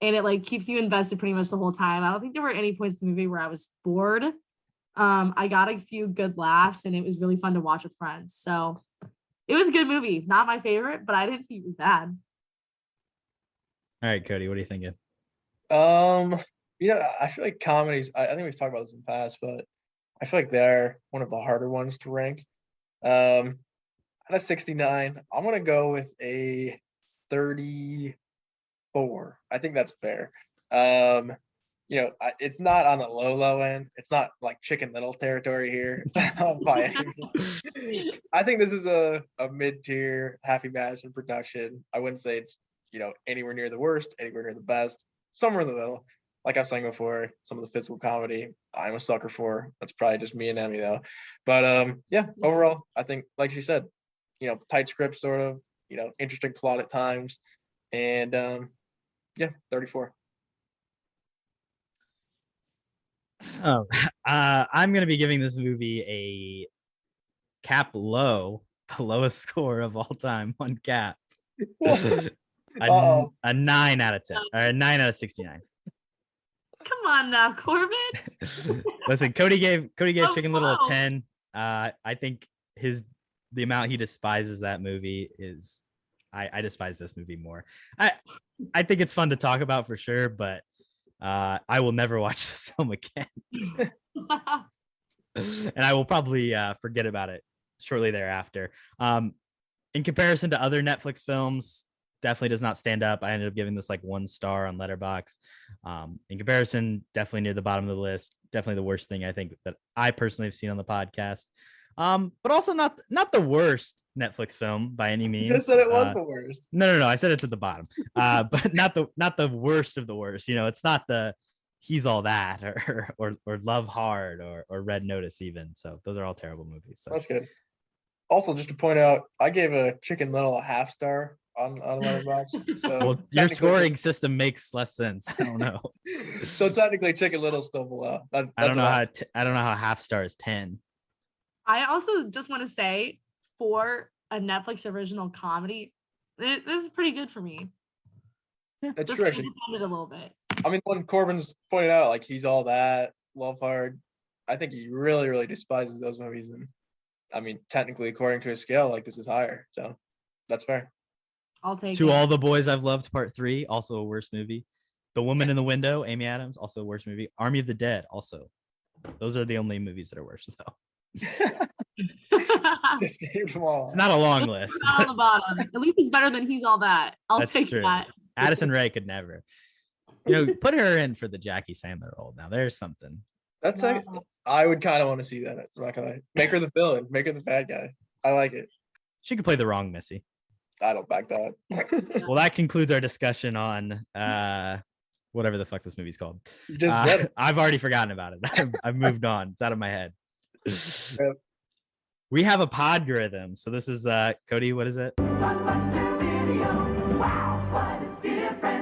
And it like keeps you invested pretty much the whole time. I don't think there were any points in the movie where I was bored. I got a few good laughs, and it was really fun to watch with friends. So it was a good movie. Not my favorite, but I didn't think it was bad. All right, Cody, what are you thinking? I feel like comedies, I think we've talked about this in the past, but I feel like they're one of the harder ones to rank. Out of 69, I'm going to go with a 34. I think that's fair. It's not on the low end. It's not like Chicken Little territory here by any means. I think this is a mid-tier Happy Madison production. I wouldn't say it's, anywhere near the worst, anywhere near the best, somewhere in the middle. Like I was saying before, some of the physical comedy I'm a sucker for. That's probably just me and Emmy though. But overall, I think, like she said, tight script sort of, interesting plot at times. And 34. Oh, I'm going to be giving this movie a KHAP low, the lowest score of all time on KHAP. A 9 out of 10, or a 9 out of 69. Come on now, Corbin. Listen, Cody gave Chicken Little a 10. I think the amount he despises that movie is, I despise this movie more. I think it's fun to talk about for sure, but I will never watch this film again. And I will probably forget about it shortly thereafter. In comparison to other Netflix films, definitely does not stand up. I ended up giving this like 1 star on Letterboxd. In comparison, definitely near the bottom of the list. Definitely the worst thing I think that I personally have seen on the podcast. But also not the worst Netflix film by any means. You just said it was the worst. No. I said it's at the bottom. But not the worst of the worst. You know, it's not the He's All That or Love Hard or Red Notice even. So those are all terrible movies. So. That's good. Also, just to point out, I gave a Chicken Little a 0.5 star on Letterboxd. So well, your scoring system makes less sense. I don't know. So technically, Chicken Little's still below. I don't know how 0.5 star is 10. I also just want to say, for a Netflix original comedy, this is pretty good for me. That's just true. Actually, a little bit. I mean, when Korbin's pointed out, like He's All That, Love Hard, I think he really, really despises those movies. And I mean, technically, according to his scale, like this is higher. So that's fair. I'll take To it. All the Boys I've Loved, Part 3, also a worse movie. The Woman in the Window, Amy Adams, also a worse movie. Army of the Dead, also. Those are the only movies that are worse, though. Just named them all. It's not a long list. Not on the bottom. At least it's better than He's All That. I'll That's take true. that. Addison Rae could never. You know, put her in for the Jackie Sandler role. Now there's something. That's like, I would kind of want to see that. I'm not gonna make her the villain, make her the bad guy. I like it. She could play the wrong Missy. I don't back that. Well, that concludes our discussion on whatever the fuck this movie's called. You just said it. I've already forgotten about it. I've moved on. It's out of my head. Yep. We have a Podgorithm. So this is Kody, what is it?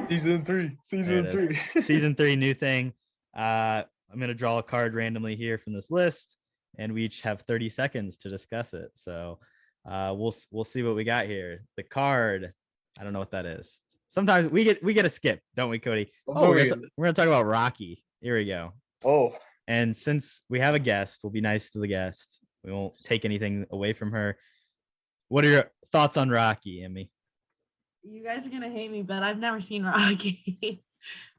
Season 3. Season 3, new thing. I'm gonna draw a card randomly here from this list, and we each have 30 seconds to discuss it. So we'll see what we got here. The card, I don't know what that is. Sometimes we get a skip, don't we, Kody? Oh, we're gonna talk about Rocky. Here we go. Oh. And since we have a guest, we'll be nice to the guest. We won't take anything away from her. What are your thoughts on Rocky, Emmy? You guys are gonna hate me, but I've never seen Rocky.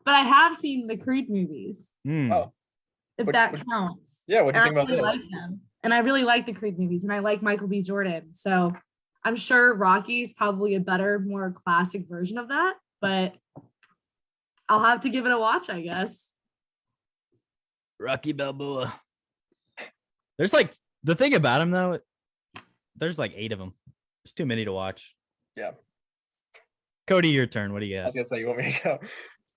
But I have seen the Creed movies. Oh. If that counts. Yeah, what do you think about really this? like them. And I really like the Creed movies, and I like Michael B. Jordan. So I'm sure Rocky's probably a better, more classic version of that, but I'll have to give it a watch, I guess. Rocky Balboa. There's like, the thing about him though, there's like 8 of them. There's too many to watch. Yeah. Kody, your turn. What do you I got? was gonna say, you want me to go?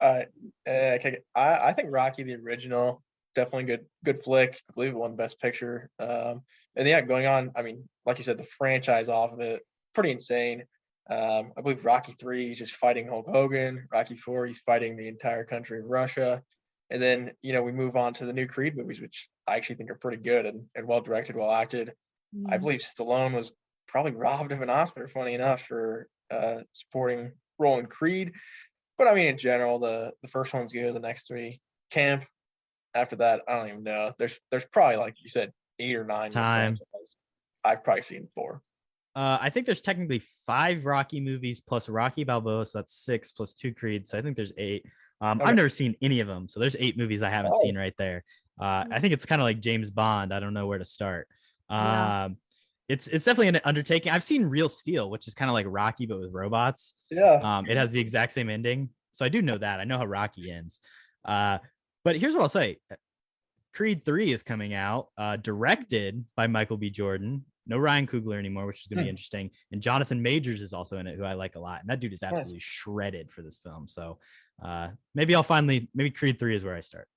All right. Okay. I think Rocky the original, definitely good flick. I believe it won Best Picture. And yeah, going on, I mean, like you said, the franchise off of it, pretty insane. I believe Rocky 3, he's just fighting Hulk Hogan. Rocky 4, he's fighting the entire country of Russia. And then, you know, we move on to the new Creed movies, which I actually think are pretty good and well directed, well acted. I believe Stallone was probably robbed of an Oscar, funny enough, for supporting role in Creed. But I mean, in general, the first one's good. The next 3, Camp. After that, I don't even know. There's probably, like you said, 8 or 9. Time. I've probably seen 4. I think there's technically 5 Rocky movies plus Rocky Balboa, so that's 6 plus 2 Creed. So I think there's 8. Okay. I've never seen any of them, so there's 8 movies I haven't seen right there. I think it's kind of like James Bond. I don't know where to start. It's definitely an undertaking. I've seen Real Steel, which is kind of like Rocky but with robots. Yeah. It has the exact same ending, so I do know that. I know how Rocky ends. But here's what I'll say: Creed 3 is coming out, directed by Michael B. Jordan. No Ryan Coogler anymore, which is going to be interesting. And Jonathan Majors is also in it, who I like a lot. And that dude is absolutely shredded for this film. So maybe Creed 3 is where I start.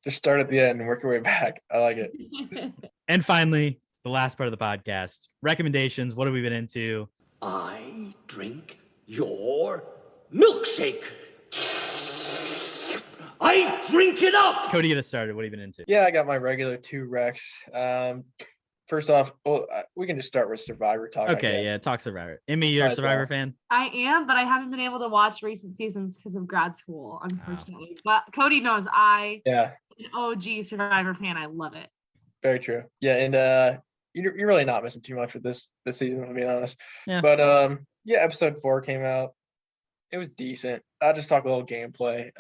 Just start at the end and work your way back. I like it. And finally, the last part of the podcast, recommendations. What have we been into? I drink your milkshake. I drink it up. Kody, get us started. What have you been into? Yeah, I got my regular 2 recs. First off, we can just start with Survivor talk. Okay, yeah, talk Survivor. Emmy, you're a Survivor fan? I am, but I haven't been able to watch recent seasons because of grad school, unfortunately. But Kody knows I'm an OG Survivor fan. I love it. Very true. Yeah, and you're really not missing too much with this season, to be honest. Yeah. But Yeah, episode 4 came out. It was decent. I'll just talk a little gameplay.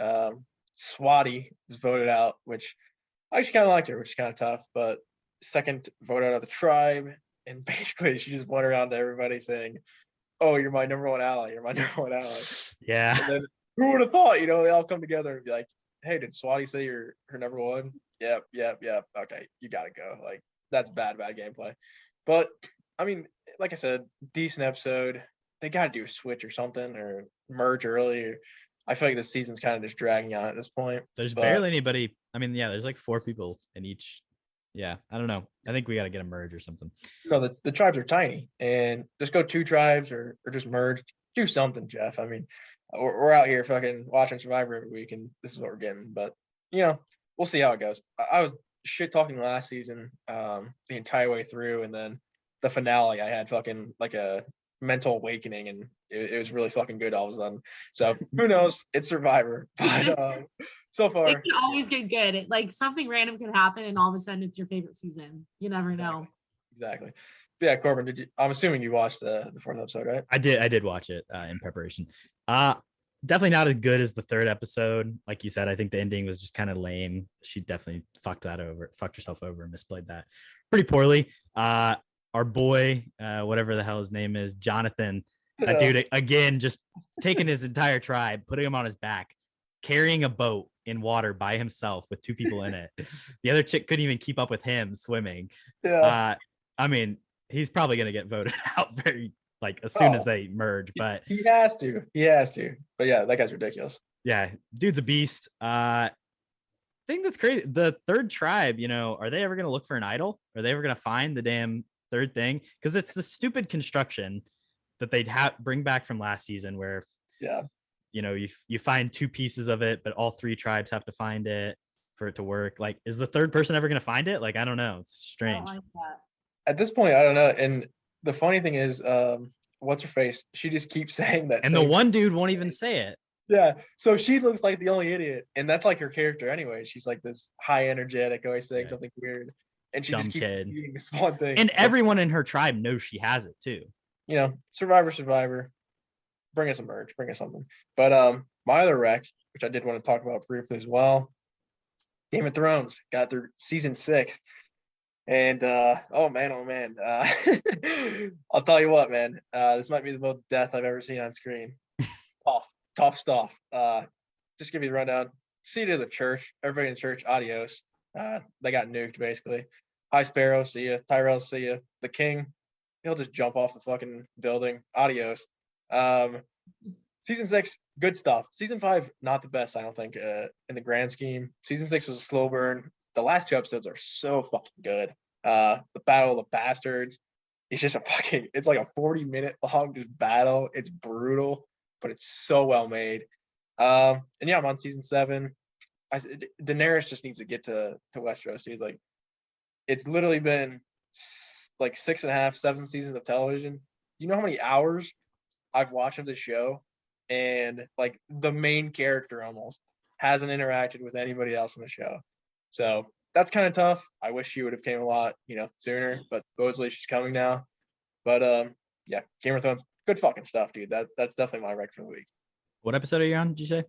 Swati was voted out, which I actually kind of liked her, which is kind of tough. But second vote out of the tribe, and basically she just went around to everybody saying, "Oh, you're my number one ally. You're my number one ally." Yeah. And then who would have thought? They all come together and be like, "Hey, did Swati say you're her number one?" Yep. Okay, you gotta go. Like, that's bad gameplay. But I mean, like I said, decent episode. They got to do a switch or something, or merge early. I feel like the season's kind of just dragging on at this point. There's barely anybody. I mean, yeah, there's like 4 people in each. Yeah, I don't know. I think we got to get a merge or something. No, the tribes are tiny, and just go 2 tribes or just merge. Do something, Jeff. I mean, we're out here fucking watching Survivor every week, and this is what we're getting. But we'll see how it goes. I was shit talking last season, the entire way through, and then the finale, I had fucking like a mental awakening, and it was really fucking good all of a sudden. So who knows? It's Survivor, but so far it can always get good. Like, something random can happen, and all of a sudden it's your favorite season. You never know. Exactly. But yeah, Korbin, I'm assuming you watched the 4th episode, right? I did watch it in preparation. Definitely not as good as the 3rd episode. Like you said, I think the ending was just kind of lame. She definitely fucked herself over and misplayed that pretty poorly. Our boy, whatever the hell his name is, Jonathan, that dude, again, just taking his entire tribe, putting him on his back, carrying a boat in water by himself with 2 people in it. The other chick couldn't even keep up with him swimming. Yeah. I mean, he's probably going to get voted out as soon as they merge, but he has to. But yeah, that guy's ridiculous. Yeah, dude's a beast. Thing that's crazy, the 3rd tribe, are they ever going to look for an idol? Are they ever going to find the damn 3rd thing? Because it's the stupid construction that they'd bring back from last season where you find 2 pieces of it, but all 3 tribes have to find it for it to work. Like, is the 3rd person ever going to find it? Like, I don't know. It's strange. I like that. At this point, I don't know. And the funny thing is, what's her face? She just keeps saying that. And the one dude won't even say it. Yeah. So she looks like the only idiot. And that's like her character anyway. She's like this high energetic, always saying something weird. And she Dumb just keeps kid. eating this one thing. And everyone in her tribe knows she has it too. Survivor. Bring us a merge. Bring us something. But my other rec, which I did want to talk about briefly as well, Game of Thrones got through season 6. And oh man, I'll tell you what, man, this might be the most death I've ever seen on screen. Tough stuff. Just give you the rundown. See you to the church. Everybody in the church, adios. They got nuked basically. High Sparrow, see ya. Tyrell, see ya. The king, he'll just jump off the fucking building. Adios. Season 6, good stuff. Season 5, not the best, I don't think, in the grand scheme. Season 6 was a slow burn. The last 2 episodes are so fucking good. The Battle of the Bastards. It's just it's like a 40-minute long just battle. It's brutal, but it's so well made. And yeah, I'm on season 7. Daenerys just needs to get to Westeros, dude. Like, it's literally been like 6.5, 7 seasons of television. Do you know how many hours I've watched of this show? And like, the main character almost hasn't interacted with anybody else in the show. So that's kind of tough. I wish she would have came a lot, sooner, but supposedly she's coming now. But yeah, Game of Thrones, good fucking stuff, dude. That's definitely my rec for the week. What episode are you on, did you say? I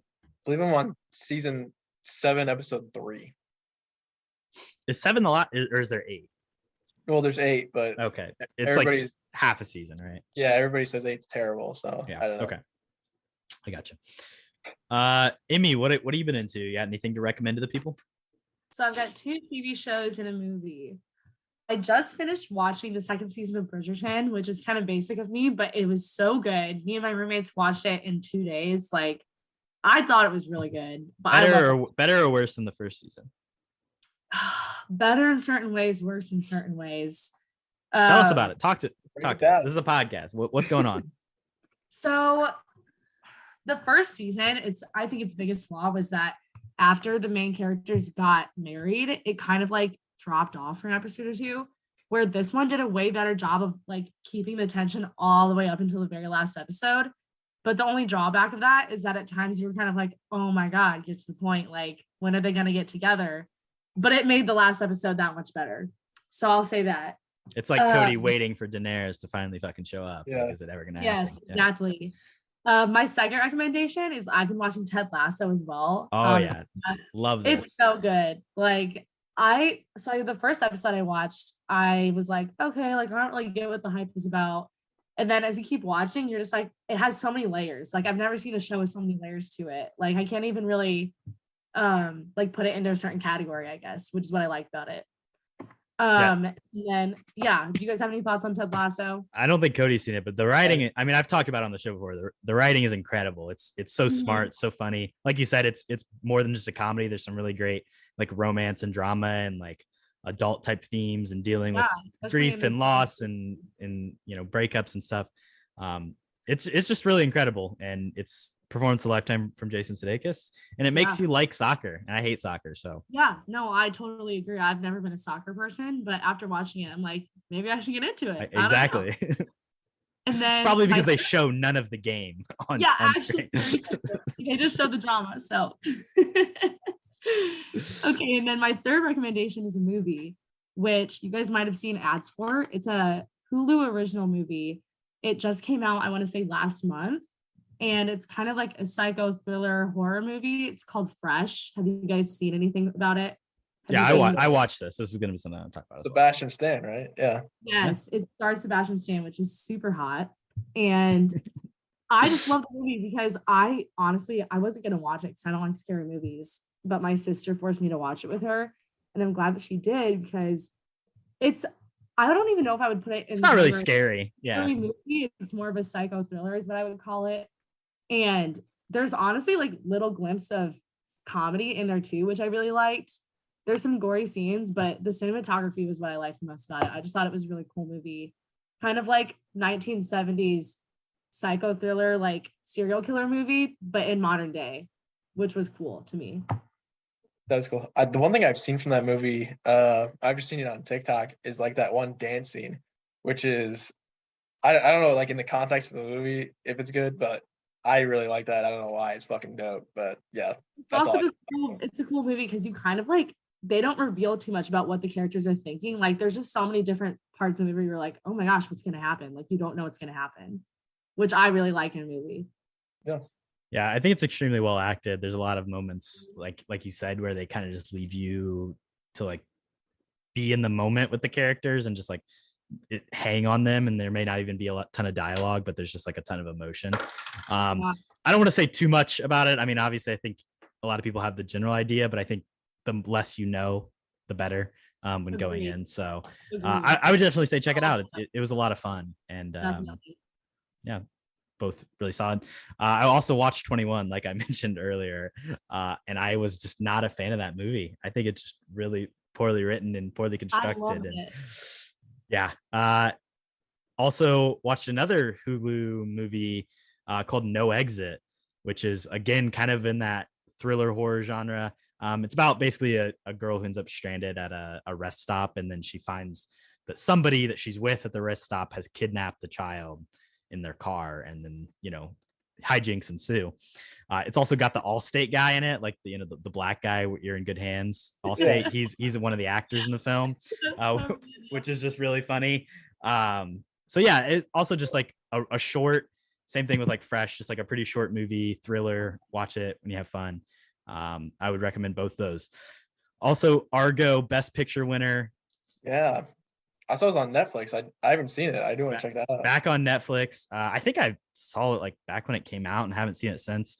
believe I'm on season 7, episode 3. Is 7 the lot, or is there 8? Well, there's 8, but okay, it's like half a season, right? Yeah, everybody says 8's terrible, so yeah, I don't know. Okay, I gotcha. Emmy, what have you been into? You got anything to recommend to the people? So I've got 2 TV shows and a movie. I just finished watching the 2nd season of Bridgerton, which is kind of basic of me, but it was so good. Me and my roommates watched it in 2 days. Like, I thought it was really good. But better or worse than the 1st season? Better in certain ways, worse in certain ways. Tell us about it. Talk to us. This is a podcast. What's going on? So the 1st season, I think its biggest flaw was that after the main characters got married, it kind of like dropped off for an episode or 2, where this one did a way better job of like keeping the tension all the way up until the very last episode. But the only drawback of that is that at times you were kind of like, oh my God, gets to the point. Like, when are they going to get together? But it made the last episode that much better. So I'll say that. It's like Cody waiting for Daenerys to finally fucking show up. Yeah. Like, is it ever gonna happen? Yes, exactly. My second recommendation is I've been watching Ted Lasso as well. Oh yeah, love this. It's so good. Like the first episode I watched, I was like, okay, like I don't really get what the hype is about. And then as you keep watching, you're just like, it has so many layers. Like I've never seen a show with so many layers to it. Like I can't even really like put it into a certain category, I guess, which is what I like about it. And then do you guys have any thoughts on Ted Lasso? I don't think Cody's seen it, but the writing, I mean, I've talked about it on the show before. The writing is incredible. It's so smart, so funny. Like you said, it's more than just a comedy. There's some really great like romance and drama and like adult type themes and dealing with grief and loss and breakups and stuff. It's just really incredible, and it's performance of a lifetime from Jason Sudeikis, and it makes you like soccer, and I hate soccer, so I totally agree. I've never been a soccer person, but after watching it, I'm like, maybe I should get into it. Exactly. And then it's probably because they show none of the game on actually they just show the drama. So okay, and then my third recommendation is a movie which you guys might have seen ads for. It's a Hulu original movie. It just came out, I want to say last month, and it's kind of like a psycho thriller horror movie. It's called Fresh. Have you guys seen anything about it? I watched this. This is going to be something I'm talking about. Sebastian Stan, right? Yeah. Yes, it stars Sebastian Stan, which is super hot. And I just love the movie because I wasn't going to watch it because I don't like scary movies, but my sister forced me to watch it with her. And I'm glad that she did because I don't even know if I would put it in. It's not really scary. Yeah. Movie. It's more of a psycho thriller is what I would call it. And there's honestly like little glimpse of comedy in there too, which I really liked. There's some gory scenes, but the cinematography was what I liked the most about it. I just thought it was a really cool movie. Kind of like 1970s psycho thriller, like serial killer movie, but in modern day, which was cool to me. That's cool. The one thing I've seen from that movie, I've just seen it on TikTok, is like that one dance scene, which is, I don't know, like in the context of the movie, if it's good, but I really like that. I don't know why. It's fucking dope, but yeah. That's also just cool. It's a cool movie because you kind of like, they don't reveal too much about what the characters are thinking. Like there's just so many different parts of the movie where you're like, oh my gosh, what's going to happen? Like you don't know what's going to happen, which I really like in a movie. Yeah. Yeah, I think it's extremely well acted. There's a lot of moments, like you said, where they kind of just leave you to like be in the moment with the characters and just like hang on them. And there may not even be a ton of dialogue, but there's just like a ton of emotion. I don't want to say too much about it. I mean, obviously, I think a lot of people have the general idea, but I think the less you know, the better when going in. So I would definitely say check it out. It was a lot of fun, and yeah. Both really solid. I also watched 21, like I mentioned earlier, and I was just not a fan of that movie. I think it's just really poorly written and poorly constructed. Also watched another Hulu movie called No Exit, which is again kind of in that thriller horror genre. It's about basically a girl who ends up stranded at a rest stop, and then she finds that somebody that she's with at the rest stop has kidnapped a child in their car, and then hijinks ensue. It's also got the Allstate guy in it, like the black guy. You're in good hands, Allstate. He's one of the actors in the film, which is just really funny. So yeah, it's also just like a short, same thing with like Fresh, just like a pretty short movie thriller. Watch it when you have fun. I would recommend both those. Also, Argo, Best Picture winner. Yeah, I saw it was on Netflix. I haven't seen it. I do want to check that out. Back on Netflix. I think I saw it like back when it came out and haven't seen it since.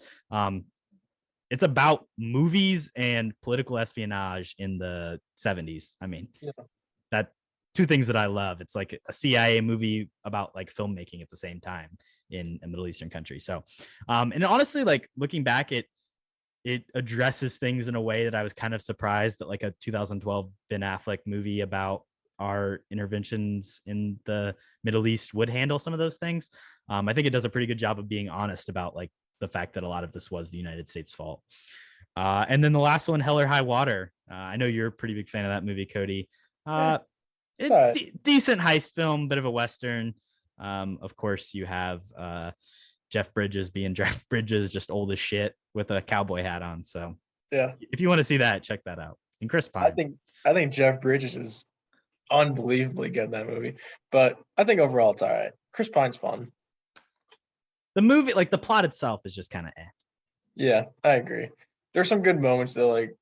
It's about movies and political espionage in the 70s. I mean, that two things that I love. It's like a CIA movie about like filmmaking at the same time in a Middle Eastern country. So, and honestly, like looking back, it addresses things in a way that I was kind of surprised that like a 2012 Ben Affleck movie about our interventions in the Middle East would handle some of those things. I think it does a pretty good job of being honest about like the fact that a lot of this was the United States' fault. And then the last one, Hell or High Water. I know you're a pretty big fan of that movie, Cody. Decent heist film, bit of a Western. Of course, you have Jeff Bridges being Jeff Bridges, just old as shit with a cowboy hat on. So yeah, if you want to see that, check that out. And Chris Pine. I think Jeff Bridges is unbelievably good in that movie. But I think overall it's all right. Chris Pine's fun. The movie, like the plot itself, is just kind of eh. Yeah, I agree. There's some good moments though, like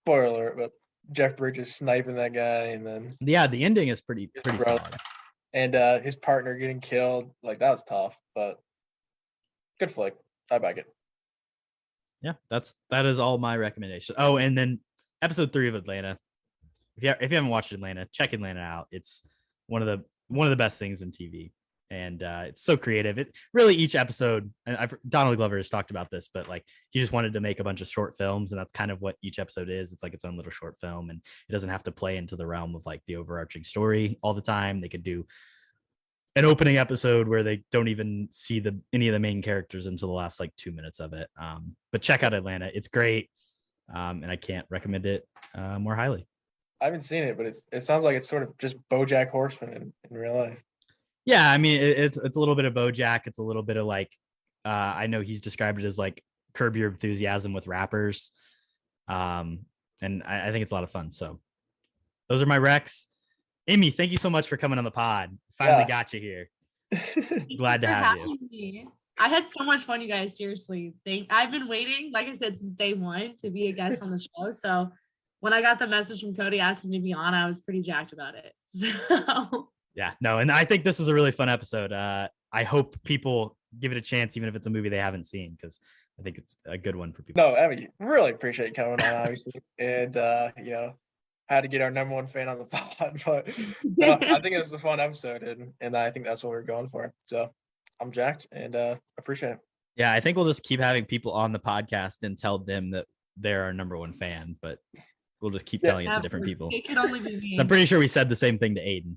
spoiler alert, but Jeff Bridges sniping that guy, and then Yeah, the ending is pretty brother. solid. And his partner getting killed. Like that was tough, but good flick. I back it. Yeah, that is all my recommendation. Oh, and then episode 3 of Atlanta. If you haven't watched Atlanta, check Atlanta out. It's one of the best things in TV, and it's so creative. It really, each episode, and Donald Glover has talked about this, but like he just wanted to make a bunch of short films, and that's kind of what each episode is. It's like its own little short film, and it doesn't have to play into the realm of like the overarching story all the time. They could do an opening episode where they don't even see any of the main characters until the last like 2 minutes of it. But check out Atlanta. It's great. And I can't recommend it more highly. I haven't seen it, but it sounds like it's sort of just BoJack Horseman in real life. Yeah, I mean, it's a little bit of BoJack. It's a little bit of like, I know he's described it as like Curb Your Enthusiasm with rappers. And I think it's a lot of fun. So those are my recs. Emmy, thank you so much for coming on the pod. Finally got you here. Glad to have you. Me. I had so much fun, you guys. Seriously, I've been waiting, like I said, since day one to be a guest on the show. So when I got the message from Kody asking me to be on, I was pretty jacked about it. So yeah, no, and I think this was a really fun episode. I hope people give it a chance, even if it's a movie they haven't seen, because I think it's a good one for people. No, Emmy, really appreciate you coming on, obviously, and had to get our number one fan on the pod, but no, I think it was a fun episode, and I think that's what we're going for. So I'm jacked and appreciate it. Yeah, I think we'll just keep having people on the podcast and tell them that they're our number one fan, but we'll just keep telling it to different people. It can only be me. So I'm pretty sure we said the same thing to Aiden.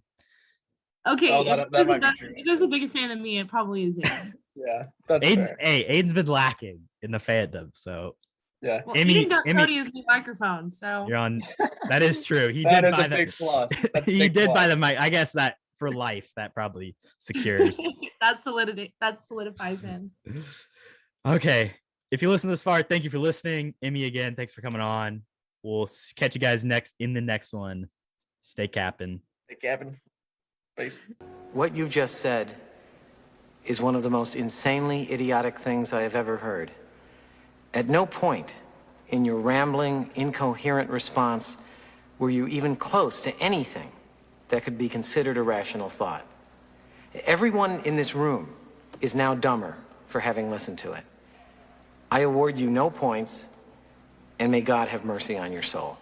Okay, that might be true. If there's a bigger fan than me, it probably is Aiden. Yeah, that's Aiden. fair. Hey, Aiden's been lacking in the fandom, so yeah. Well, Aiden got Kody his new microphone, so you're on. That is true. He that did is buy a big plus. He did buy the mic. I guess that for life, that probably secures. that solidifies him. Okay, if you listen this far, thank you for listening. Emmy, again, thanks for coming on. We'll catch you guys in the next one. Stay capping. Stay capping. Peace. What you just said is one of the most insanely idiotic things I have ever heard. At no point in your rambling, incoherent response were you even close to anything that could be considered a rational thought. Everyone in this room is now dumber for having listened to it. I award you no points, and may God have mercy on your soul.